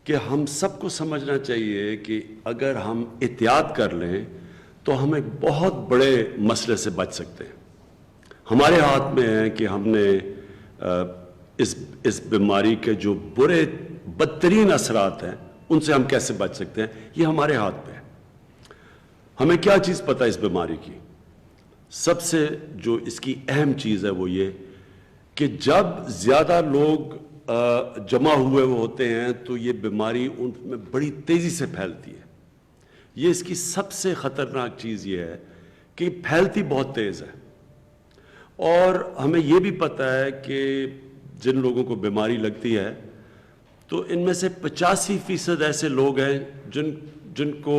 کہ ہم سب کو سمجھنا چاہیے کہ اگر ہم احتیاط کر لیں تو ہم ایک بہت بڑے مسئلے سے بچ سکتے ہیں. ہمارے ہاتھ میں ہے کہ ہم نے اس بیماری کے جو برے بدترین اثرات ہیں ان سے ہم کیسے بچ سکتے ہیں. یہ ہمارے ہاتھ پہ ہے. ہمیں کیا چیز پتہ ہے اس بیماری کی؟ سب سے جو اس کی اہم چیز ہے وہ یہ کہ جب زیادہ لوگ جمع ہوئے ہوتے ہیں تو یہ بیماری ان میں بڑی تیزی سے پھیلتی ہے. یہ اس کی سب سے خطرناک چیز یہ ہے کہ پھیلتی بہت تیز ہے. اور ہمیں یہ بھی پتہ ہے کہ جن لوگوں کو بیماری لگتی ہے تو ان میں سے 85% ایسے لوگ ہیں جن کو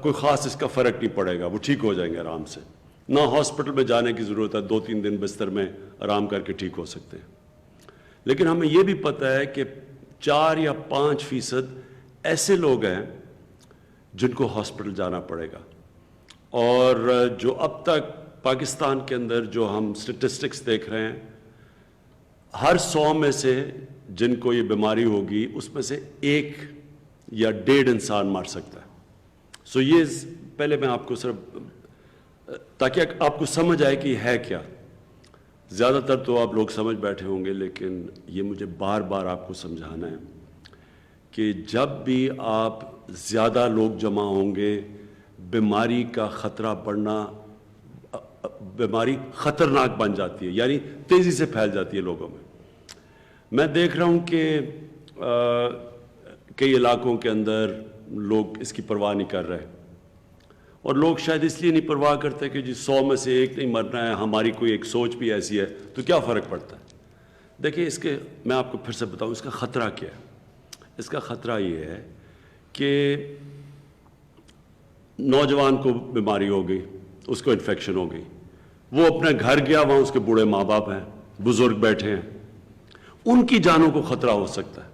کوئی خاص اس کا فرق نہیں پڑے گا. وہ ٹھیک ہو جائیں گے آرام سے. نہ ہاسپٹل میں جانے کی ضرورت ہے. 2-3 دن بستر میں آرام کر کے ٹھیک ہو سکتے ہیں. لیکن ہمیں یہ بھی پتہ ہے کہ 4 یا 5% ایسے لوگ ہیں جن کو ہاسپٹل جانا پڑے گا. اور جو اب تک پاکستان کے اندر جو ہم سٹیٹسٹکس دیکھ رہے ہیں، ہر 100 میں سے جن کو یہ بیماری ہوگی اس میں سے 1 یا 1.5 انسان مر سکتا ہے. سو یہ پہلے میں آپ کو صرف تاکہ آپ کو سمجھ آئے کہ یہ ہے کیا. زیادہ تر تو آپ لوگ سمجھ بیٹھے ہوں گے، لیکن یہ مجھے بار بار آپ کو سمجھانا ہے کہ جب بھی آپ زیادہ لوگ جمع ہوں گے بیماری کا خطرہ بڑھنا، بیماری خطرناک بن جاتی ہے، یعنی تیزی سے پھیل جاتی ہے لوگوں میں. میں دیکھ رہا ہوں کہ کئی علاقوں کے اندر لوگ اس کی پرواہ نہیں کر رہے. اور لوگ شاید اس لیے نہیں پرواہ کرتے کہ 100 میں سے 1 نہیں مرنا ہے، ہماری کوئی ایک سوچ بھی ایسی ہے تو کیا فرق پڑتا ہے. دیکھیں اس کے میں آپ کو پھر سے بتاؤں اس کا خطرہ کیا ہے. اس کا خطرہ یہ ہے کہ نوجوان کو بیماری ہو گئی، اس کو انفیکشن ہو گئی، وہ اپنے گھر گیا، وہاں اس کے بوڑھے ماں باپ ہیں، بزرگ بیٹھے ہیں، ان کی جانوں کو خطرہ ہو سکتا ہے.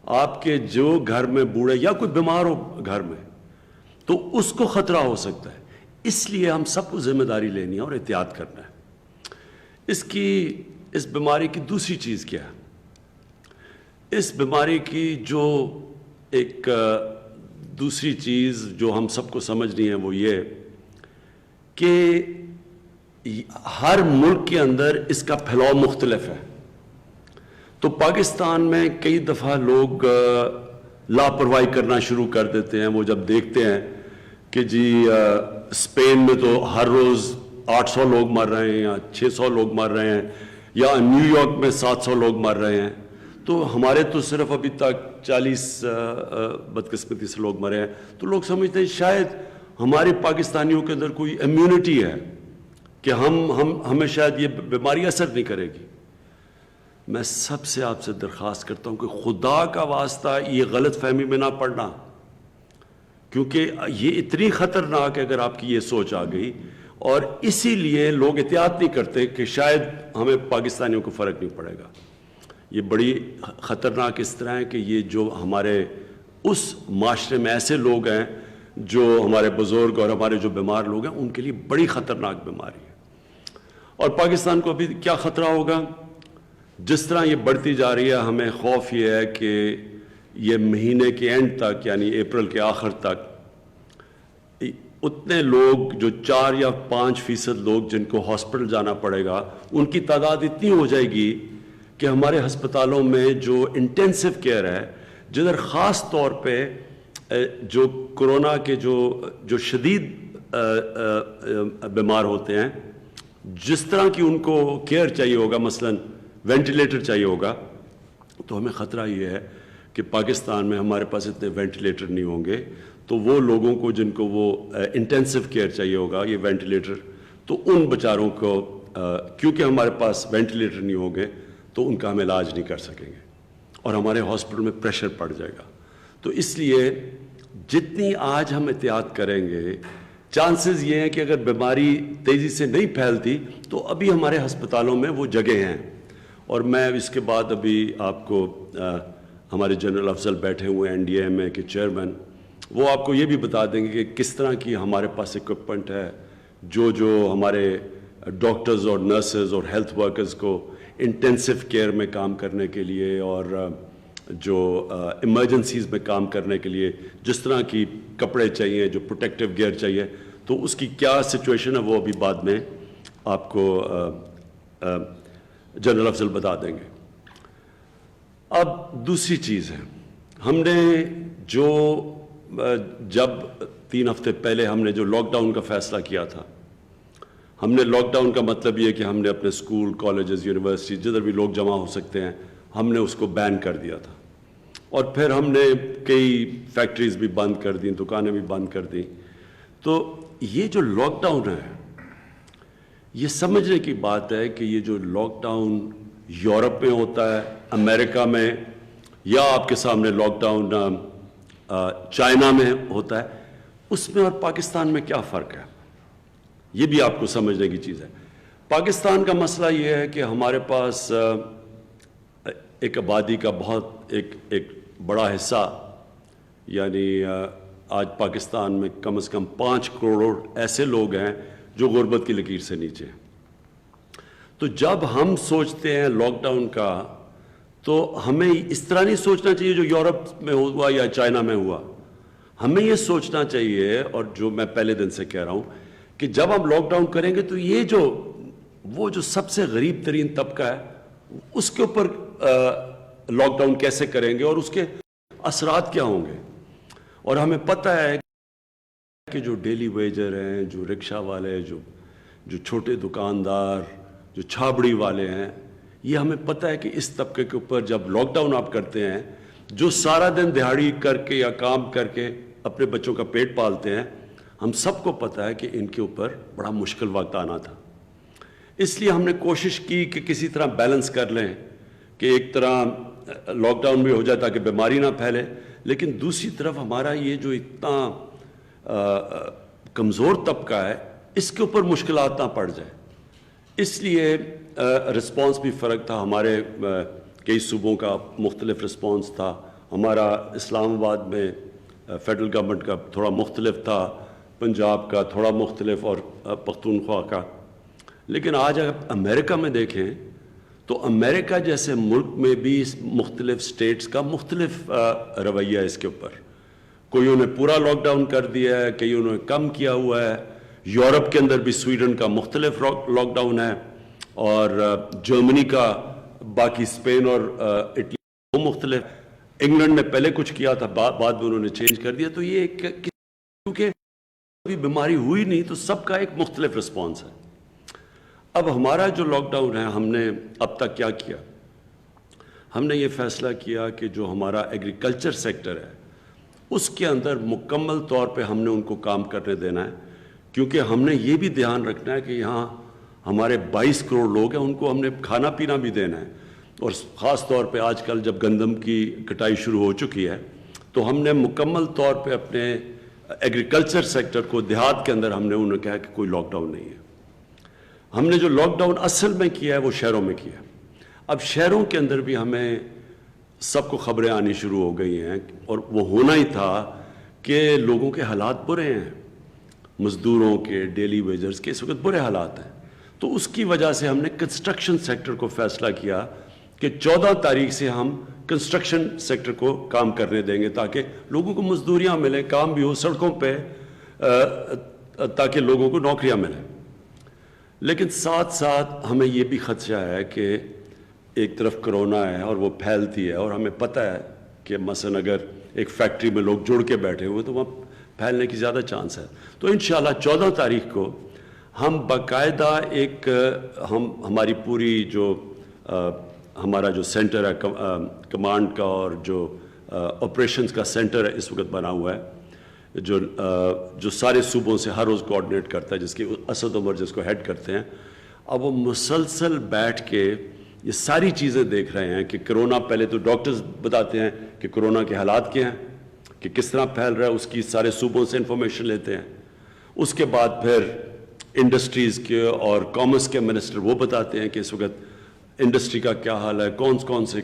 آپ کے جو گھر میں بوڑھے یا کوئی بیمار ہو گھر میں تو اس کو خطرہ ہو سکتا ہے. اس لیے ہم سب کو ذمہ داری لینی ہے اور احتیاط کرنا ہے. اس بیماری کی دوسری چیز کیا ہے؟ اس بیماری کی جو ایک دوسری چیز جو ہم سب کو سمجھنی ہے وہ یہ کہ ہر ملک کے اندر اس کا پھیلاؤ مختلف ہے. تو پاکستان میں کئی دفعہ لوگ لاپرواہی کرنا شروع کر دیتے ہیں. وہ جب دیکھتے ہیں کہ جی اسپین میں تو ہر روز 800 لوگ مر رہے ہیں یا 600 لوگ مر رہے ہیں یا نیو یارک میں 700 لوگ مر رہے ہیں، تو ہمارے تو صرف ابھی تک 40 بدقسمتی سے لوگ مرے ہیں. تو لوگ سمجھتے ہیں شاید ہمارے پاکستانیوں کے اندر کوئی امیونٹی ہے کہ ہمیں شاید یہ بیماری اثر نہیں کرے گی. میں سب سے آپ سے درخواست کرتا ہوں کہ خدا کا واسطہ یہ غلط فہمی میں نہ پڑنا، کیونکہ یہ اتنی خطرناک ہے اگر آپ کی یہ سوچ آ گئی. اور اسی لیے لوگ احتیاط نہیں کرتے کہ شاید ہمیں پاکستانیوں کو فرق نہیں پڑے گا. یہ بڑی خطرناک اس طرح ہے کہ یہ جو ہمارے اس معاشرے میں ایسے لوگ ہیں جو ہمارے بزرگ اور ہمارے جو بیمار لوگ ہیں ان کے لیے بڑی خطرناک بیماری ہے. اور پاکستان کو ابھی کیا خطرہ ہوگا؟ جس طرح یہ بڑھتی جا رہی ہے ہمیں خوف یہ ہے کہ یہ مہینے کے اینڈ تک یعنی اپریل کے آخر تک اتنے لوگ جو 4 یا 5% لوگ جن کو ہاسپٹل جانا پڑے گا ان کی تعداد اتنی ہو جائے گی کہ ہمارے ہسپتالوں میں جو انٹینسو کیئر ہے، جدھر خاص طور پہ جو کورونا کے جو شدید بیمار ہوتے ہیں، جس طرح کی ان کو کیئر چاہیے ہوگا، مثلا وینٹیلیٹر چاہیے ہوگا، تو ہمیں خطرہ یہ ہے کہ پاکستان میں ہمارے پاس اتنے وینٹیلیٹر نہیں ہوں گے. تو وہ لوگوں کو جن کو وہ انٹینسو کیئر چاہیے ہوگا یہ وینٹیلیٹر، تو ان بیچاروں کو کیونکہ ہمارے پاس وینٹیلیٹر نہیں ہوں گے تو ان کا ہم علاج نہیں کر سکیں گے اور ہمارے ہاسپٹل میں پریشر پڑ جائے گا. تو اس لیے جتنی آج ہم احتیاط کریں گے، چانسز یہ ہیں کہ اگر بیماری تیزی سے نہیں پھیلتی تو ابھی ہمارے ہسپتالوں میں وہ جگہ ہیں. اور میں اس کے بعد ابھی آپ کو ہمارے جنرل افضل بیٹھے ہوئے ہیں NDMA کے چیئرمین، وہ آپ کو یہ بھی بتا دیں گے کہ کس طرح کی ہمارے پاس اکوپمنٹ ہے جو ہمارے ڈاکٹرز اور نرسز اور ہیلتھ ورکرز کو انٹینسو کیئر میں کام کرنے کے لیے اور جو ایمرجنسیز میں کام کرنے کے لیے جس طرح کی کپڑے چاہیے, جو پروٹیکٹیو گیئر چاہیے, تو اس کی کیا سچویشن ہے وہ ابھی بعد میں آپ کو جنرل افضل بتا دیں گے. اب دوسری چیز ہے, ہم نے جو جب 3 ہفتے پہلے ہم نے جو لاک ڈاؤن کا فیصلہ کیا تھا, ہم نے لاک ڈاؤن کا مطلب یہ کہ ہم نے اپنے اسکول, کالجز, یونیورسٹی جدھر بھی لوگ جمع ہو سکتے ہیں ہم نے اس کو بین کر دیا تھا. اور پھر ہم نے کئی فیکٹریز بھی بند کر دیں, دکانیں بھی بند کر دیں. تو یہ جو لاک ڈاؤن ہے یہ سمجھنے کی بات ہے کہ یہ جو لاک ڈاؤن یورپ میں ہوتا ہے, امریکہ میں, یا آپ کے سامنے لاک ڈاؤن چائنا میں ہوتا ہے, اس میں اور پاکستان میں کیا فرق ہے, یہ بھی آپ کو سمجھنے کی چیز ہے. پاکستان کا مسئلہ یہ ہے کہ ہمارے پاس ایک آبادی کا بہت ایک بڑا حصہ, یعنی آج پاکستان میں کم از کم 5 کروڑ ایسے لوگ ہیں جو غربت کی لکیر سے نیچے ہیں. تو جب ہم سوچتے ہیں لاک ڈاؤن کا تو ہمیں اس طرح نہیں سوچنا چاہیے جو یورپ میں ہوا یا چائنا میں ہوا. ہمیں یہ سوچنا چاہیے, اور جو میں پہلے دن سے کہہ رہا ہوں, کہ جب ہم لاک ڈاؤن کریں گے تو یہ وہ جو سب سے غریب ترین طبقہ ہے اس کے اوپر لاک ڈاؤن کیسے کریں گے اور اس کے اثرات کیا ہوں گے. اور ہمیں پتہ ہے کہ جو ڈیلی ویجر ہیں, جو رکشہ والے, جو چھوٹے دکاندار, جو چھابڑی والے ہیں, یہ ہمیں پتہ ہے کہ اس طبقے کے اوپر جب لاک ڈاؤن آپ کرتے ہیں, جو سارا دن دہاڑی کر کے یا کام کر کے اپنے بچوں کا پیٹ پالتے ہیں, ہم سب کو پتہ ہے کہ ان کے اوپر بڑا مشکل وقت آنا تھا. اس لیے ہم نے کوشش کی کہ کسی طرح بیلنس کر لیں کہ ایک طرح لاک ڈاؤن بھی ہو جائے تاکہ بیماری نہ پھیلے, لیکن دوسری طرف ہمارا یہ جو اتنا کمزور طبقہ ہے اس کے اوپر مشکلات نہ پڑ جائے. اس لیے رسپانس بھی فرق تھا. ہمارے کئی صوبوں کا مختلف رسپانس تھا. ہمارا اسلام آباد میں فیڈرل گورنمنٹ کا تھوڑا مختلف تھا, پنجاب کا تھوڑا مختلف, اور پختونخوا کا. لیکن آج اگر امریکہ میں دیکھیں تو امریکہ جیسے ملک میں بھی مختلف سٹیٹس کا مختلف رویہ ہے اس کے اوپر. کوئیوں نے پورا لاک ڈاؤن کر دیا ہے, کئیوں نے کم کیا ہوا ہے. یورپ کے اندر بھی سویڈن کا مختلف لاک ڈاؤن ہے, اور جرمنی کا, باقی اسپین اور اٹلی مختلف. انگلینڈ نے پہلے کچھ کیا تھا, بعد میں انہوں نے چینج کر دیا. تو یہ کیونکہ ابھی بیماری ہوئی نہیں تو سب کا ایک مختلف رسپانس ہے. اب ہمارا جو لاک ڈاؤن ہے, ہم نے اب تک کیا کیا, ہم نے یہ فیصلہ کیا کہ جو ہمارا ایگریکلچر سیکٹر ہے اس کے اندر مکمل طور پہ ہم نے ان کو کام کرنے دینا ہے, کیونکہ ہم نے یہ بھی دھیان رکھنا ہے کہ یہاں ہمارے 22 کروڑ لوگ ہیں, ان کو ہم نے کھانا پینا بھی دینا ہے. اور خاص طور پہ آج کل جب گندم کی کٹائی شروع ہو چکی ہے تو ہم نے مکمل طور پہ اپنے ایگریکلچر سیکٹر کو, دیہات کے اندر ہم نے انہوں نے کہا کہ کوئی لاک ڈاؤن نہیں ہے. ہم نے جو لاک ڈاؤن اصل میں کیا ہے وہ شہروں میں کیا ہے. اب شہروں کے اندر بھی ہمیں سب کو خبریں آنی شروع ہو گئی ہیں, اور وہ ہونا ہی تھا کہ لوگوں کے حالات برے ہیں, مزدوروں کے, ڈیلی ویجرز کے اس وقت برے حالات ہیں. تو اس کی وجہ سے ہم نے کنسٹرکشن سیکٹر کو فیصلہ کیا کہ 14 تاریخ سے ہم کنسٹرکشن سیکٹر کو کام کرنے دیں گے تاکہ لوگوں کو مزدوریاں ملیں, کام بھی ہو سڑکوں پہ, تاکہ لوگوں کو نوکریاں ملیں. لیکن ساتھ ساتھ ہمیں یہ بھی خدشہ ہے کہ ایک طرف کرونا ہے اور وہ پھیلتی ہے, اور ہمیں پتہ ہے کہ مثلا اگر ایک فیکٹری میں لوگ جڑ کے بیٹھے ہوئے تو وہاں پھیلنے کی زیادہ چانس ہے. تو انشاءاللہ 14 تاریخ کو ہم باقاعدہ ہماری پوری جو ہمارا جو سینٹر ہے کمانڈ کا, اور جو آپریشنز کا سینٹر ہے اس وقت بنا ہوا ہے, جو سارے صوبوں سے ہر روز کوآرڈینیٹ کرتا ہے, جس کی اسد عمر جس کو ہیڈ کرتے ہیں. اب وہ مسلسل بیٹھ کے یہ ساری چیزیں دیکھ رہے ہیں کہ کرونا, پہلے تو ڈاکٹرز بتاتے ہیں کہ کرونا کے حالات کیا ہیں, کہ کس طرح پھیل رہا ہے, اس کی سارے صوبوں سے انفارمیشن لیتے ہیں. اس کے بعد پھر انڈسٹریز کے اور کامرس کے منسٹر وہ بتاتے ہیں کہ اس وقت انڈسٹری کا کیا حال ہے, کون سے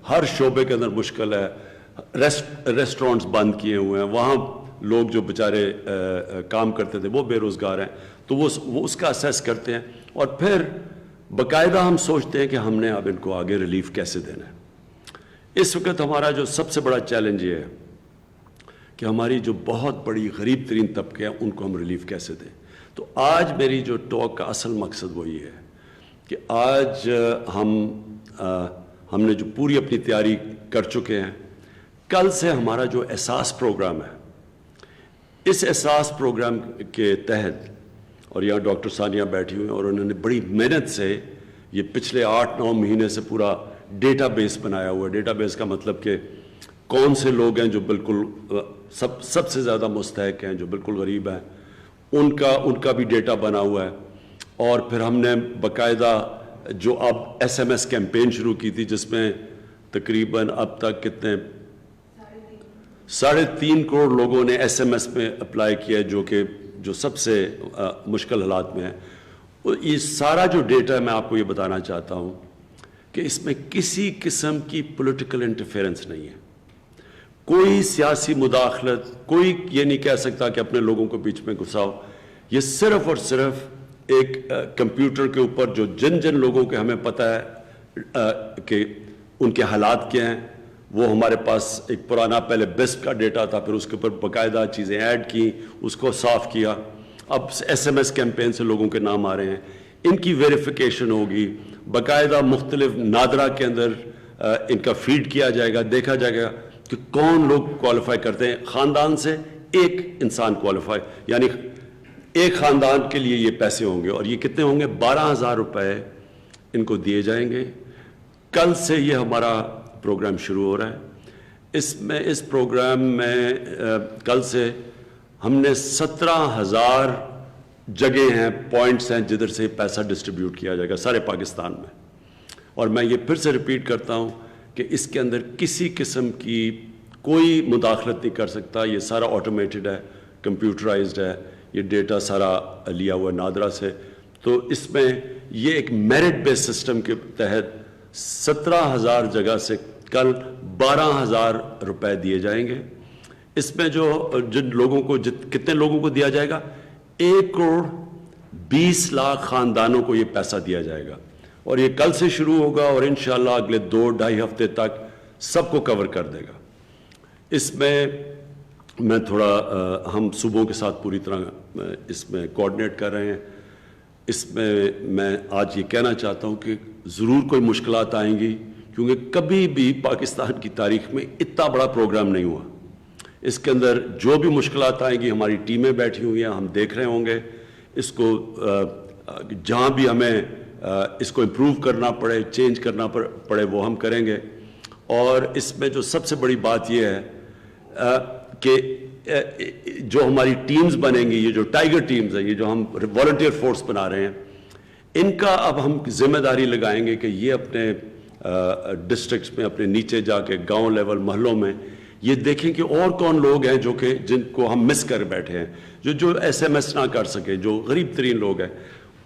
ہر شعبے کے اندر مشکل ہے. ریسٹورانٹس بند کیے ہوئے ہیں, وہاں لوگ جو بیچارے کام کرتے تھے وہ بے روزگار ہیں. تو وہ اس کا اسیس کرتے ہیں, اور پھر باقاعدہ ہم سوچتے ہیں کہ ہم نے اب ان کو آگے ریلیف کیسے دینا ہے. اس وقت ہمارا جو سب سے بڑا چیلنج یہ ہے کہ ہماری جو بہت بڑی غریب ترین طبقے ہیں ان کو ہم ریلیف کیسے دیں. تو آج میری جو ٹاک کا اصل مقصد وہ یہ ہے کہ آج ہم نے جو پوری اپنی تیاری کر چکے ہیں. کل سے ہمارا جو احساس پروگرام ہے، اس احساس پروگرام کے تحت، اور یہاں ڈاکٹر ثانیہ بیٹھی ہوئی ہیں اور انہوں نے بڑی محنت سے یہ پچھلے 8-9 مہینے سے پورا ڈیٹا بیس بنایا ہوا ہے. ڈیٹا بیس کا مطلب کہ کون سے لوگ ہیں جو بالکل سب سے زیادہ مستحق ہیں، جو بالکل غریب ہیں، ان کا بھی ڈیٹا بنا ہوا ہے. اور پھر ہم نے باقاعدہ جو اب ایس ایم ایس کیمپین شروع کی تھی، جس میں تقریباً اب تک کتنے 3.5 کروڑ لوگوں نے ایس ایم ایس میں اپلائی کیا ہے، جو سب سے مشکل حالات میں ہے. یہ سارا جو ڈیٹا ہے، میں آپ کو یہ بتانا چاہتا ہوں کہ اس میں کسی قسم کی پولیٹیکل انٹرفیئرنس نہیں ہے، کوئی سیاسی مداخلت، کوئی یہ نہیں کہہ سکتا کہ اپنے لوگوں کو بیچ میں گھساؤ. یہ صرف اور صرف ایک کمپیوٹر کے اوپر جو جن لوگوں کے ہمیں پتہ ہے کہ ان کے حالات کیا ہیں، وہ ہمارے پاس ایک پرانا پہلے بیسٹ کا ڈیٹا تھا، پھر اس کے اوپر باقاعدہ چیزیں ایڈ کی، اس کو صاف کیا. اب ایس ایم ایس کیمپین سے لوگوں کے نام آ رہے ہیں، ان کی ویریفیکیشن ہوگی، باقاعدہ مختلف نادرا کے اندر ان کا فیڈ کیا جائے گا، دیکھا جائے گا کہ کون لوگ کوالیفائی کرتے ہیں. خاندان سے ایک انسان کوالیفائی، یعنی ایک خاندان کے لیے یہ پیسے ہوں گے، اور یہ کتنے ہوں گے؟ 12,000 روپے ان کو دیے جائیں گے. کل سے یہ ہمارا پروگرام شروع ہو رہا ہے. اس پروگرام میں کل سے ہم نے 17,000 جگہ ہیں، پوائنٹس ہیں جدھر سے پیسہ ڈسٹریبیوٹ کیا جائے گا سارے پاکستان میں. اور میں یہ پھر سے ریپیٹ کرتا ہوں کہ اس کے اندر کسی قسم کی کوئی مداخلت نہیں کر سکتا. یہ سارا آٹومیٹڈ ہے، کمپیوٹرائزڈ ہے، یہ ڈیٹا سارا لیا ہوا ہے نادرا سے. تو اس میں یہ ایک میرٹ بیس سسٹم کے تحت 17,000 جگہ سے کل 12,000 روپے دیے جائیں گے. اس میں جن لوگوں کو کتنے لوگوں کو دیا جائے گا؟ 1 کروڑ 20 لاکھ خاندانوں کو یہ پیسہ دیا جائے گا. اور یہ کل سے شروع ہوگا اور انشاءاللہ اگلے 2-2.5 ہفتے تک سب کو کور کر دے گا. اس میں تھوڑا ہم صوبوں کے ساتھ پوری طرح اس میں کوآرڈینیٹ کر رہے ہیں. اس میں آج یہ کہنا چاہتا ہوں کہ ضرور کوئی مشکلات آئیں گی، کیونکہ کبھی بھی پاکستان کی تاریخ میں اتنا بڑا پروگرام نہیں ہوا. اس کے اندر جو بھی مشکلات آئیں گی، ہماری ٹیمیں بیٹھی ہوئی ہیں، ہم دیکھ رہے ہوں گے اس کو. جہاں بھی ہمیں اس کو امپروو کرنا پڑے، چینج کرنا پڑے، وہ ہم کریں گے. اور اس میں جو سب سے بڑی بات یہ ہے کہ جو ہماری ٹیمز بنیں گی، یہ جو ٹائیگر ٹیمز ہیں، یہ جو ہم والنٹیئر فورس بنا رہے ہیں، ان کا اب ہم ذمہ داری لگائیں گے کہ یہ اپنے ڈسٹرکٹس میں، اپنے نیچے جا کے گاؤں لیول، محلوں میں یہ دیکھیں کہ اور کون لوگ ہیں جن کو ہم مس کر بیٹھے ہیں، جو ایس ایم ایس نہ کر سکے، جو غریب ترین لوگ ہیں.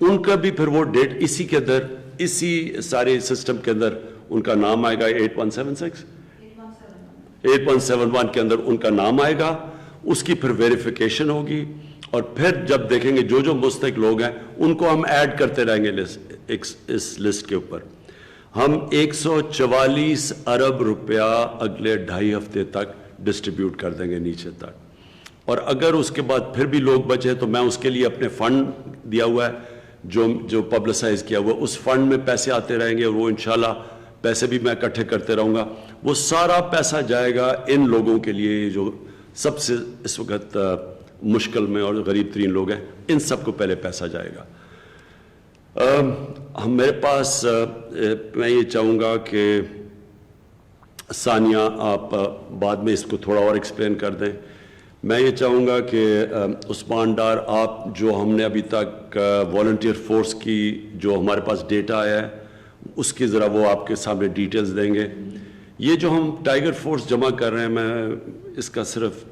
ان کا بھی پھر وہ ڈیٹ اسی کے اندر، اسی سارے سسٹم کے اندر ان کا نام آئے گا. 8171 کے اندر ان کا نام آئے گا. اس کی پھر ویریفیکیشن ہوگی، اور پھر جب دیکھیں گے جو مستحق لوگ ہیں ان کو ہم ایڈ کرتے رہیں گے اس لسٹ کے اوپر. ہم 144 ارب روپیہ اگلے 2.5 ہفتے تک ڈسٹریبیوٹ کر دیں گے نیچے تک. اور اگر اس کے بعد پھر بھی لوگ بچے تو میں اس کے لیے اپنے فنڈ دیا ہوا ہے جو پبلسائز کیا ہوا ہے، اس فنڈ میں پیسے آتے رہیں گے، اور وہ انشاءاللہ پیسے بھی میں اکٹھے کرتے رہوں گا. وہ سارا پیسہ جائے گا ان لوگوں کے لیے جو سب سے اس وقت مشکل میں اور غریب ترین لوگ ہیں. ان سب کو پہلے پیسہ جائے گا. میرے پاس میں یہ چاہوں گا کہ ثانیہ آپ بعد میں اس کو تھوڑا اور ایکسپلین کر دیں. میں یہ چاہوں گا کہ عثمان ڈار، آپ جو ہم نے ابھی تک والنٹیئر فورس کی جو ہمارے پاس ڈیٹا آیا ہے اس کی ذرا وہ آپ کے سامنے ڈیٹیلز دیں گے. یہ جو ہم ٹائیگر فورس جمع کر رہے ہیں، میں اس کا صرف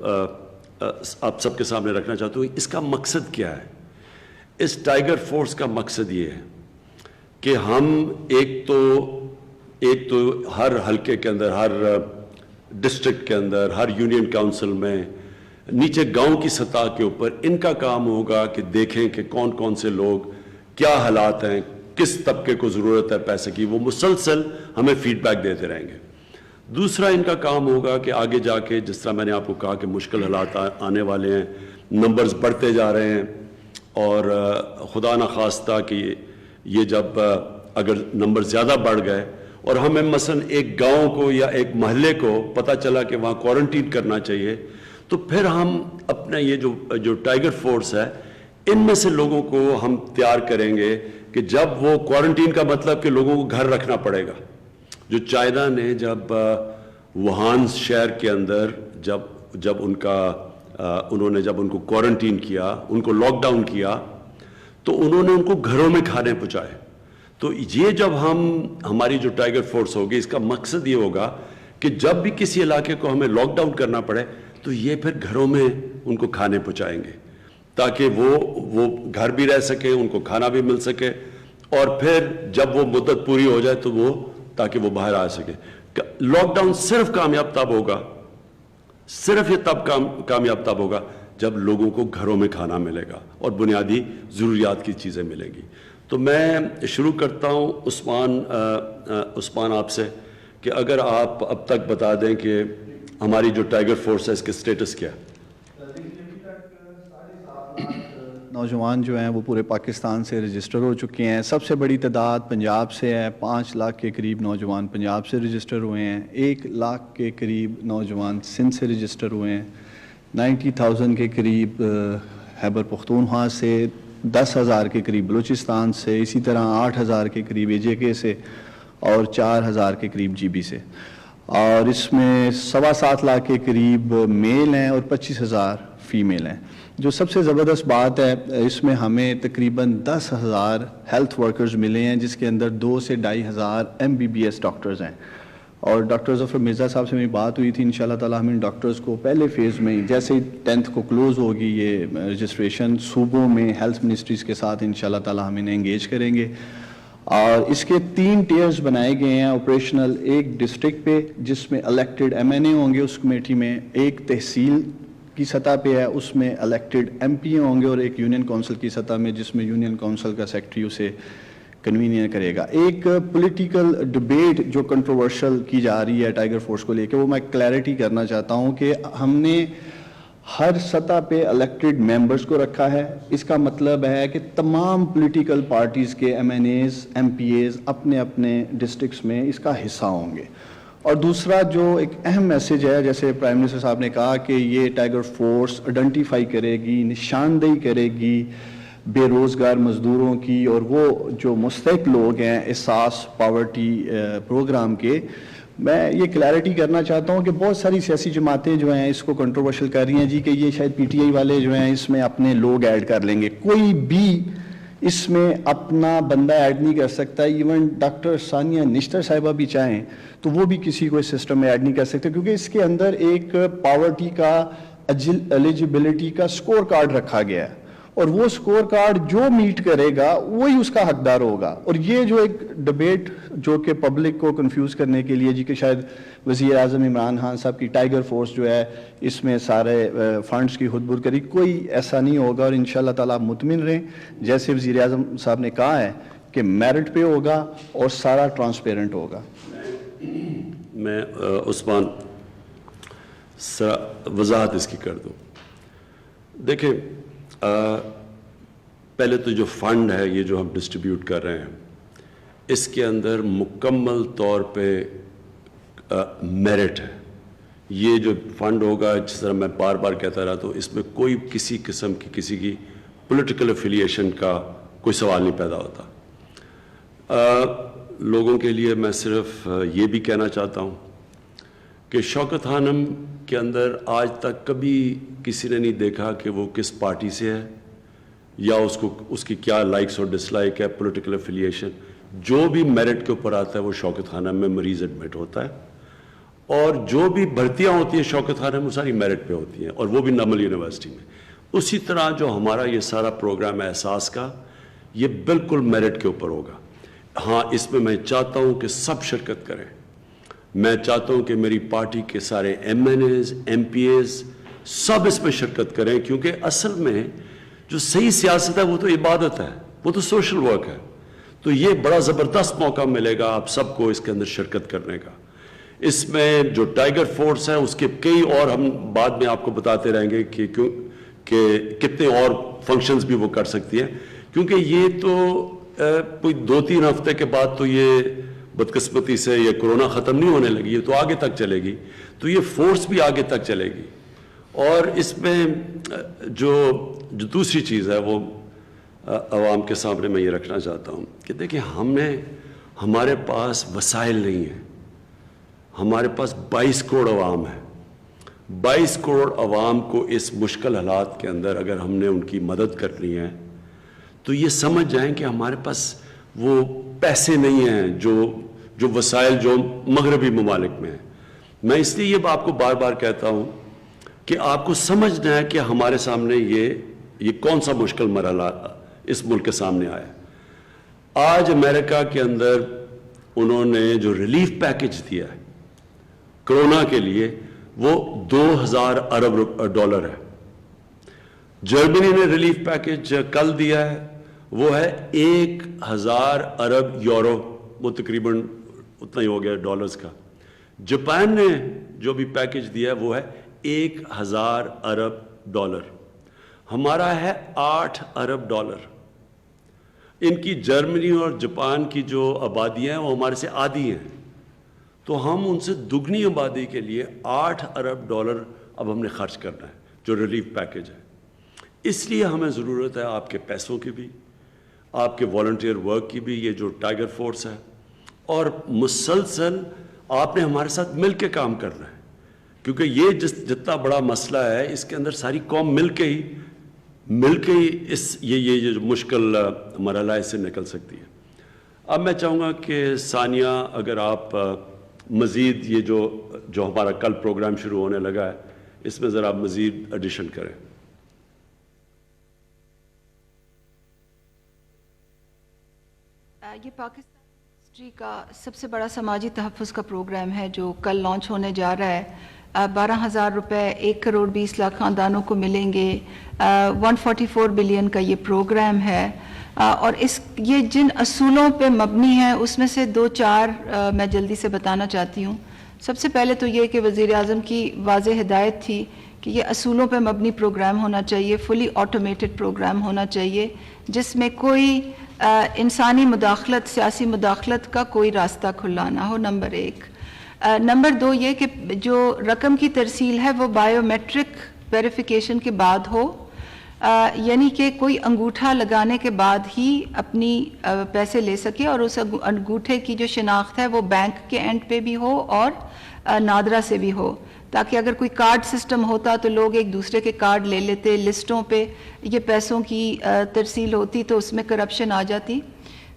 آپ سب کے سامنے رکھنا چاہتا ہوں. اس کا مقصد کیا ہے؟ اس ٹائیگر فورس کا مقصد یہ ہے کہ ہم ایک تو ہر حلقے کے اندر، ہر ڈسٹرکٹ کے اندر، ہر یونین کاؤنسل میں، نیچے گاؤں کی سطح کے اوپر ان کا کام ہوگا کہ دیکھیں کہ کون سے لوگ، کیا حالات ہیں، کس طبقے کو ضرورت ہے پیسے کی. وہ مسلسل ہمیں فیڈ بیک دیتے رہیں گے. دوسرا ان کا کام ہوگا کہ آگے جا کے جس طرح میں نے آپ کو کہا کہ مشکل حالات آنے والے ہیں, نمبرز بڑھتے جا رہے ہیں, اور خدا نخواستہ کہ یہ جب اگر نمبر زیادہ بڑھ گئے اور ہمیں مثلا ایک گاؤں کو یا ایک محلے کو پتہ چلا کہ وہاں کوارنٹین کرنا چاہیے, تو پھر ہم اپنا یہ جو ٹائیگر فورس ہے ان میں سے لوگوں کو ہم تیار کریں گے کہ جب وہ کوارنٹین کا مطلب کہ لوگوں کو گھر رکھنا پڑے گا. جو چائنا نے جب ووہان شہر کے اندر جب انہوں نے جب ان کو کوارنٹین کیا, ان کو لاک ڈاؤن کیا, تو انہوں نے ان کو گھروں میں کھانے پہنچائے. تو یہ جب ہماری جو ٹائیگر فورس ہوگی اس کا مقصد یہ ہوگا کہ جب بھی کسی علاقے کو ہمیں لاک ڈاؤن کرنا پڑے تو یہ پھر گھروں میں ان کو کھانے پہنچائیں گے, تاکہ وہ گھر بھی رہ سکے, ان کو کھانا بھی مل سکے, اور پھر جب وہ مدت پوری ہو جائے تو تاکہ وہ باہر آ سکے. لاک ڈاؤن صرف کامیاب تب ہوگا, صرف یہ تب کامیاب تب ہوگا جب لوگوں کو گھروں میں کھانا ملے گا اور بنیادی ضروریات کی چیزیں ملیں گی. تو میں شروع کرتا ہوں عثمان آپ سے کہ اگر آپ اب تک بتا دیں کہ ہماری جو ٹائیگر فورس ہے اس کے سٹیٹس کیا ہے. نوجوان جو ہیں وہ پورے پاکستان سے رجسٹر ہو چکے ہیں. سب سے بڑی تعداد پنجاب سے ہے, 5 لاکھ کے قریب نوجوان پنجاب سے رجسٹر ہوئے ہیں, 1 لاکھ کے قریب نوجوان سندھ سے رجسٹر ہوئے ہیں, 90,000 کے قریب خیبر پختونخوا سے, 10,000 کے قریب بلوچستان سے, اسی طرح 8,000 کے قریب AJK سے, اور 4,000 کے قریب GB سے. اور اس میں 7.25 لاکھ کے قریب میل ہیں اور 25,000 فیمیل ہیں. جو سب سے زبردست بات ہے اس میں ہمیں تقریباً 10,000 ہیلتھ ورکرز ملے ہیں, جس کے اندر 2 سے 2,500 MBBS ڈاکٹرز ہیں. اور ڈاکٹر ظفر مرزا صاحب سے میری بات ہوئی تھی, انشاءاللہ تعالی ہم ان ڈاکٹرز کو پہلے فیز میں جیسے 10th کو کلوز ہوگی یہ رجسٹریشن, صوبوں میں ہیلتھ منسٹریز کے ساتھ انشاءاللہ تعالی ہم انہیں انگیج کریں گے. اور اس کے 3 ٹیئرز بنائے گئے ہیں آپریشنل, ایک ڈسٹرکٹ پہ جس میں الیکٹڈ MNA ہوں گے اس کمیٹی میں, ایک تحصیل کی سطح پہ ہے اس میں الیکٹڈ MP ہوں گے, اور ایک یونین کونسل کی سطح میں جس میں یونین کونسل کا سیکرٹری اسے کنوینئر کرے گا. ایک پولیٹیکل ڈبیٹ جو کنٹروورشل کی جا رہی ہے ٹائیگر فورس کو لے کے, وہ میں کلیئرٹی کرنا چاہتا ہوں کہ ہم نے ہر سطح پہ الیکٹڈ ممبرز کو رکھا ہے. اس کا مطلب ہے کہ تمام پولیٹیکل پارٹیز کے MNAs MPAs اپنے اپنے ڈسٹرکٹس میں اس کا حصہ ہوں گے. اور دوسرا جو ایک اہم میسج ہے, جیسے پرائم منسٹر صاحب نے کہا کہ یہ ٹائیگر فورس آئیڈینٹیفائی کرے گی, نشاندہی کرے گی بے روزگار مزدوروں کی, اور وہ جو مستحق لوگ ہیں احساس پاورٹی پروگرام کے. میں یہ کلیئرٹی کرنا چاہتا ہوں کہ بہت ساری سیاسی جماعتیں جو ہیں اس کو کنٹروورشل کر رہی ہیں جی کہ یہ شاید PTI والے جو ہیں اس میں اپنے لوگ ایڈ کر لیں گے. کوئی بھی اس میں اپنا بندہ ایڈ نہیں کر سکتا. ایون ڈاکٹر ثانیہ نشتر صاحبہ بھی چاہیں تو وہ بھی کسی کو اس سسٹم میں ایڈ نہیں کر سکتے, کیونکہ اس کے اندر ایک پاورٹی کا ایلیجیبلٹی کا سکور کارڈ رکھا گیا ہے, اور وہ سکور کارڈ جو میٹ کرے گا وہی اس کا حقدار ہوگا. اور یہ جو ایک ڈبیٹ جو کہ پبلک کو کنفیوز کرنے کے لیے جی کہ شاید وزیر اعظم عمران خان صاحب کی ٹائیگر فورس جو ہے اس میں سارے فنڈز کی خود بر کری, کوئی ایسا نہیں ہوگا. اور انشاءاللہ تعالیٰ آپ مطمئن رہیں, جیسے وزیر اعظم صاحب نے کہا ہے کہ میرٹ پہ ہوگا اور سارا ٹرانسپیرنٹ ہوگا. میں عثمان وضاحت اس کی کر دوں. دیکھیں پہلے تو جو فنڈ ہے یہ جو ہم ڈسٹریبیوٹ کر رہے ہیں اس کے اندر مکمل طور پہ میرٹ ہے. یہ جو فنڈ ہوگا جس طرح میں بار بار کہتا رہا تو اس میں کوئی کسی قسم کی کسی کی پولیٹیکل افیلیشن کا کوئی سوال نہیں پیدا ہوتا. لوگوں کے لیے میں صرف یہ بھی کہنا چاہتا ہوں کہ شوکت خانم کے اندر آج تک کبھی کسی نے نہیں دیکھا کہ وہ کس پارٹی سے ہے یا اس کی کیا لائکس اور ڈس لائک ہے, پولیٹیکل افیلیشن. جو بھی میرٹ کے اوپر آتا ہے وہ شوکت خانم میں مریض ایڈمٹ ہوتا ہے, اور جو بھی بھرتیاں ہوتی ہیں شوکت خانم وہ ساری میرٹ پہ ہوتی ہیں, اور وہ بھی نمل یونیورسٹی میں. اسی طرح جو ہمارا یہ سارا پروگرام ہے احساس کا, یہ بالکل میرٹ کے اوپر ہوگا. ہاں اس میں میں چاہتا ہوں کہ سب شرکت کریں. میں چاہتا ہوں کہ میری پارٹی کے سارے MNAs MPAs سب اس میں شرکت کریں, کیونکہ اصل میں جو صحیح سیاست ہے وہ تو عبادت ہے, وہ تو سوشل ورک ہے. تو یہ بڑا زبردست موقع ملے گا آپ سب کو اس کے اندر شرکت کرنے کا. اس میں جو ٹائیگر فورس ہے اس کے کئی اور ہم بعد میں آپ کو بتاتے رہیں گے کہ کتنے اور فنکشنز بھی وہ کر سکتی ہے، کیونکہ یہ تو کوئی 2-3 ہفتے کے بعد تو یہ بدقسمتی سے یہ کورونا ختم نہیں ہونے لگی، یہ تو آگے تک چلے گی، تو یہ فورس بھی آگے تک چلے گی. اور اس میں جو دوسری چیز ہے وہ عوام کے سامنے میں یہ رکھنا چاہتا ہوں کہ دیکھیں ہمارے پاس وسائل نہیں ہیں. ہمارے پاس 22 کروڑ عوام ہے. 22 کروڑ عوام کو اس مشکل حالات کے اندر اگر ہم نے ان کی مدد کرنی ہے تو یہ سمجھ جائیں کہ ہمارے پاس وہ پیسے نہیں ہیں جو وسائل جو مغربی ممالک میں ہیں. میں اس لیے یہ آپ کو بار بار کہتا ہوں کہ آپ کو سمجھنا ہے کہ ہمارے سامنے یہ کون سا مشکل مرحلہ اس ملک کے سامنے آیا. آج امریکہ کے اندر انہوں نے جو ریلیف پیکج دیا ہے کرونا کے لیے وہ 2000 ارب ڈالر ہے. جرمنی نے ریلیف پیکج کل دیا ہے وہ ہے 1000 ارب یورو، وہ تقریباً اتنا ہی ہو گیا ڈالرز کا. جاپان نے جو بھی پیکج دیا ہے وہ ہے 1000 ارب ڈالر. ہمارا ہے 8 ارب ڈالر. ان کی جرمنی اور جاپان کی جو آبادیاں ہیں وہ ہمارے سے آدھی ہیں، تو ہم ان سے دگنی آبادی کے لیے 8 ارب ڈالر اب ہم نے خرچ کرنا ہے جو ریلیف پیکج ہے. اس لیے ہمیں ضرورت ہے آپ کے پیسوں کی بھی، آپ کے والنٹیئر ورک کی بھی. یہ جو ٹائیگر فورس ہے اور مسلسل آپ نے ہمارے ساتھ مل کے کام کرنا ہے، کیونکہ یہ جتنا بڑا مسئلہ ہے اس کے اندر ساری قوم مل کے ہی یہ جو مشکل مرحلہ اس سے نکل سکتی ہے. اب میں چاہوں گا کہ ثانیہ اگر آپ مزید یہ جو ہمارا کل پروگرام شروع ہونے لگا ہے اس میں ذرا مزید ایڈیشن کریں. یہ پاکستان ہسٹری کا سب سے بڑا سماجی تحفظ کا پروگرام ہے جو کل لانچ ہونے جا رہا ہے. 12,000 روپے 1 کروڑ 20 لاکھ خاندانوں کو ملیں گے. 144 بلین کا یہ پروگرام ہے اور یہ جن اصولوں پہ مبنی ہے اس میں سے 2-4 میں جلدی سے بتانا چاہتی ہوں. سب سے پہلے تو یہ کہ وزیر اعظم کی واضح ہدایت تھی کہ یہ اصولوں پہ مبنی پروگرام ہونا چاہیے، فلی آٹومیٹڈ پروگرام ہونا چاہیے جس میں کوئی انسانی مداخلت، سیاسی مداخلت کا کوئی راستہ کھلا نہ ہو، نمبر 1. نمبر 2 یہ کہ جو رقم کی ترسیل ہے وہ بائیو میٹرک ویریفیکیشن کے بعد ہو، یعنی کہ کوئی انگوٹھا لگانے کے بعد ہی اپنی پیسے لے سکے اور اس انگوٹھے کی جو شناخت ہے وہ بینک کے اینڈ پہ بھی ہو اور نادرا سے بھی ہو، تاکہ اگر کوئی کارڈ سسٹم ہوتا تو لوگ ایک دوسرے کے کارڈ لے لیتے، لسٹوں پہ یہ پیسوں کی ترسیل ہوتی تو اس میں کرپشن آ جاتی.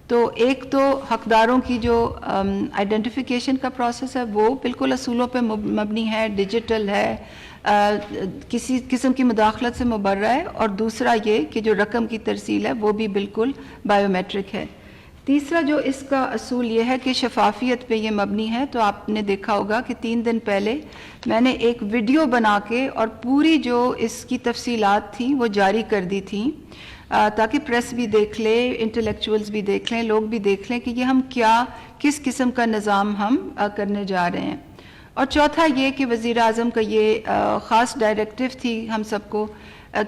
تو ایک تو حقداروں کی جو آئیڈینٹیفیکیشن کا پروسیس ہے وہ بالکل اصولوں پہ مبنی ہے، ڈیجیٹل ہے، کسی قسم کی مداخلت سے مبرہ ہے. اور دوسرا یہ کہ جو رقم کی ترسیل ہے وہ بھی بالکل بائیو میٹرک ہے. تیسرا جو اس کا اصول یہ ہے کہ شفافیت پہ یہ مبنی ہے. تو آپ نے دیکھا ہوگا کہ 3 دن پہلے میں نے ایک ویڈیو بنا کے اور پوری جو اس کی تفصیلات تھیں وہ جاری کر دی تھیں تاکہ پریس بھی دیکھ لے، انٹلیکچوئلز بھی دیکھ لیں، لوگ بھی دیکھ لیں کہ یہ ہم کس قسم کا نظام ہم کرنے جا رہے ہیں. اور چوتھا یہ کہ وزیر اعظم کا یہ خاص ڈائریکٹیو تھی ہم سب کو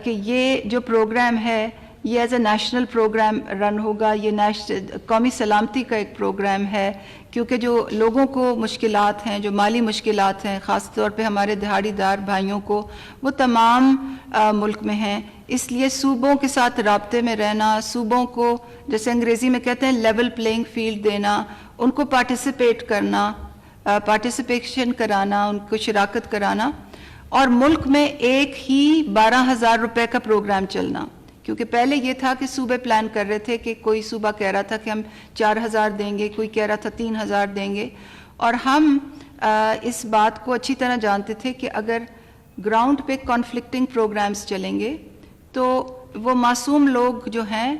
کہ یہ جو پروگرام ہے یہ as a national program run ہوگا. یہ قومی سلامتی کا ایک پروگرام ہے کیونکہ جو لوگوں کو مشکلات ہیں، جو مالی مشکلات ہیں، خاص طور پہ ہمارے دہاڑی دار بھائیوں کو، وہ تمام ملک میں ہیں. اس لیے صوبوں کے ساتھ رابطے میں رہنا، صوبوں کو جیسے انگریزی میں کہتے ہیں لیول پلینگ فیلڈ دینا، ان کو پارٹیسپیشن کرانا، ان کو شراکت کرانا، اور ملک میں ایک ہی 12,000 روپے کا پروگرام چلنا. کیونکہ پہلے یہ تھا کہ صوبے پلان کر رہے تھے کہ کوئی صوبہ کہہ رہا تھا کہ ہم 4,000 دیں گے، کوئی کہہ رہا تھا 3,000 دیں گے. اور ہم اس بات کو اچھی طرح جانتے تھے کہ اگر گراؤنڈ پہ کانفلکٹنگ پروگرامز چلیں گے تو وہ معصوم لوگ جو ہیں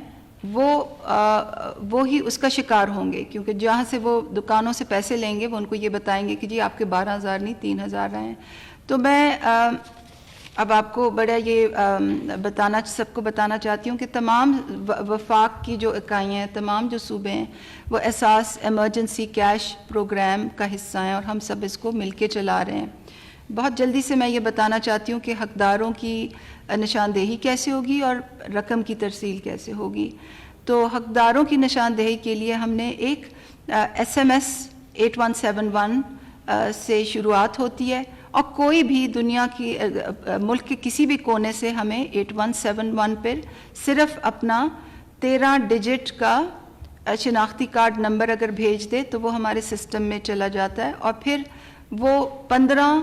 وہ ہی اس کا شکار ہوں گے، کیونکہ جہاں سے وہ دکانوں سے پیسے لیں گے وہ ان کو یہ بتائیں گے کہ جی آپ کے 12,000 نہیں 3,000 ہیں. تو میں اب آپ کو بڑا یہ سب کو بتانا چاہتی ہوں کہ تمام وفاق کی جو اکائیاں ہیں، تمام جو صوبے ہیں، وہ احساس ایمرجنسی کیش پروگرام کا حصہ ہیں اور ہم سب اس کو مل کے چلا رہے ہیں۔ بہت جلدی سے میں یہ بتانا چاہتی ہوں کہ حقداروں کی نشاندہی کیسے ہوگی اور رقم کی ترسیل کیسے ہوگی۔ تو حقداروں کی نشاندہی کے لیے ہم نے ایک SMS 8171 سے شروعات ہوتی ہے، اور کوئی بھی دنیا کی ملک کے کسی بھی کونے سے ہمیں 8171 پر صرف اپنا 13 ڈیجٹ کا شناختی کارڈ نمبر اگر بھیج دے تو وہ ہمارے سسٹم میں چلا جاتا ہے، اور پھر وہ 15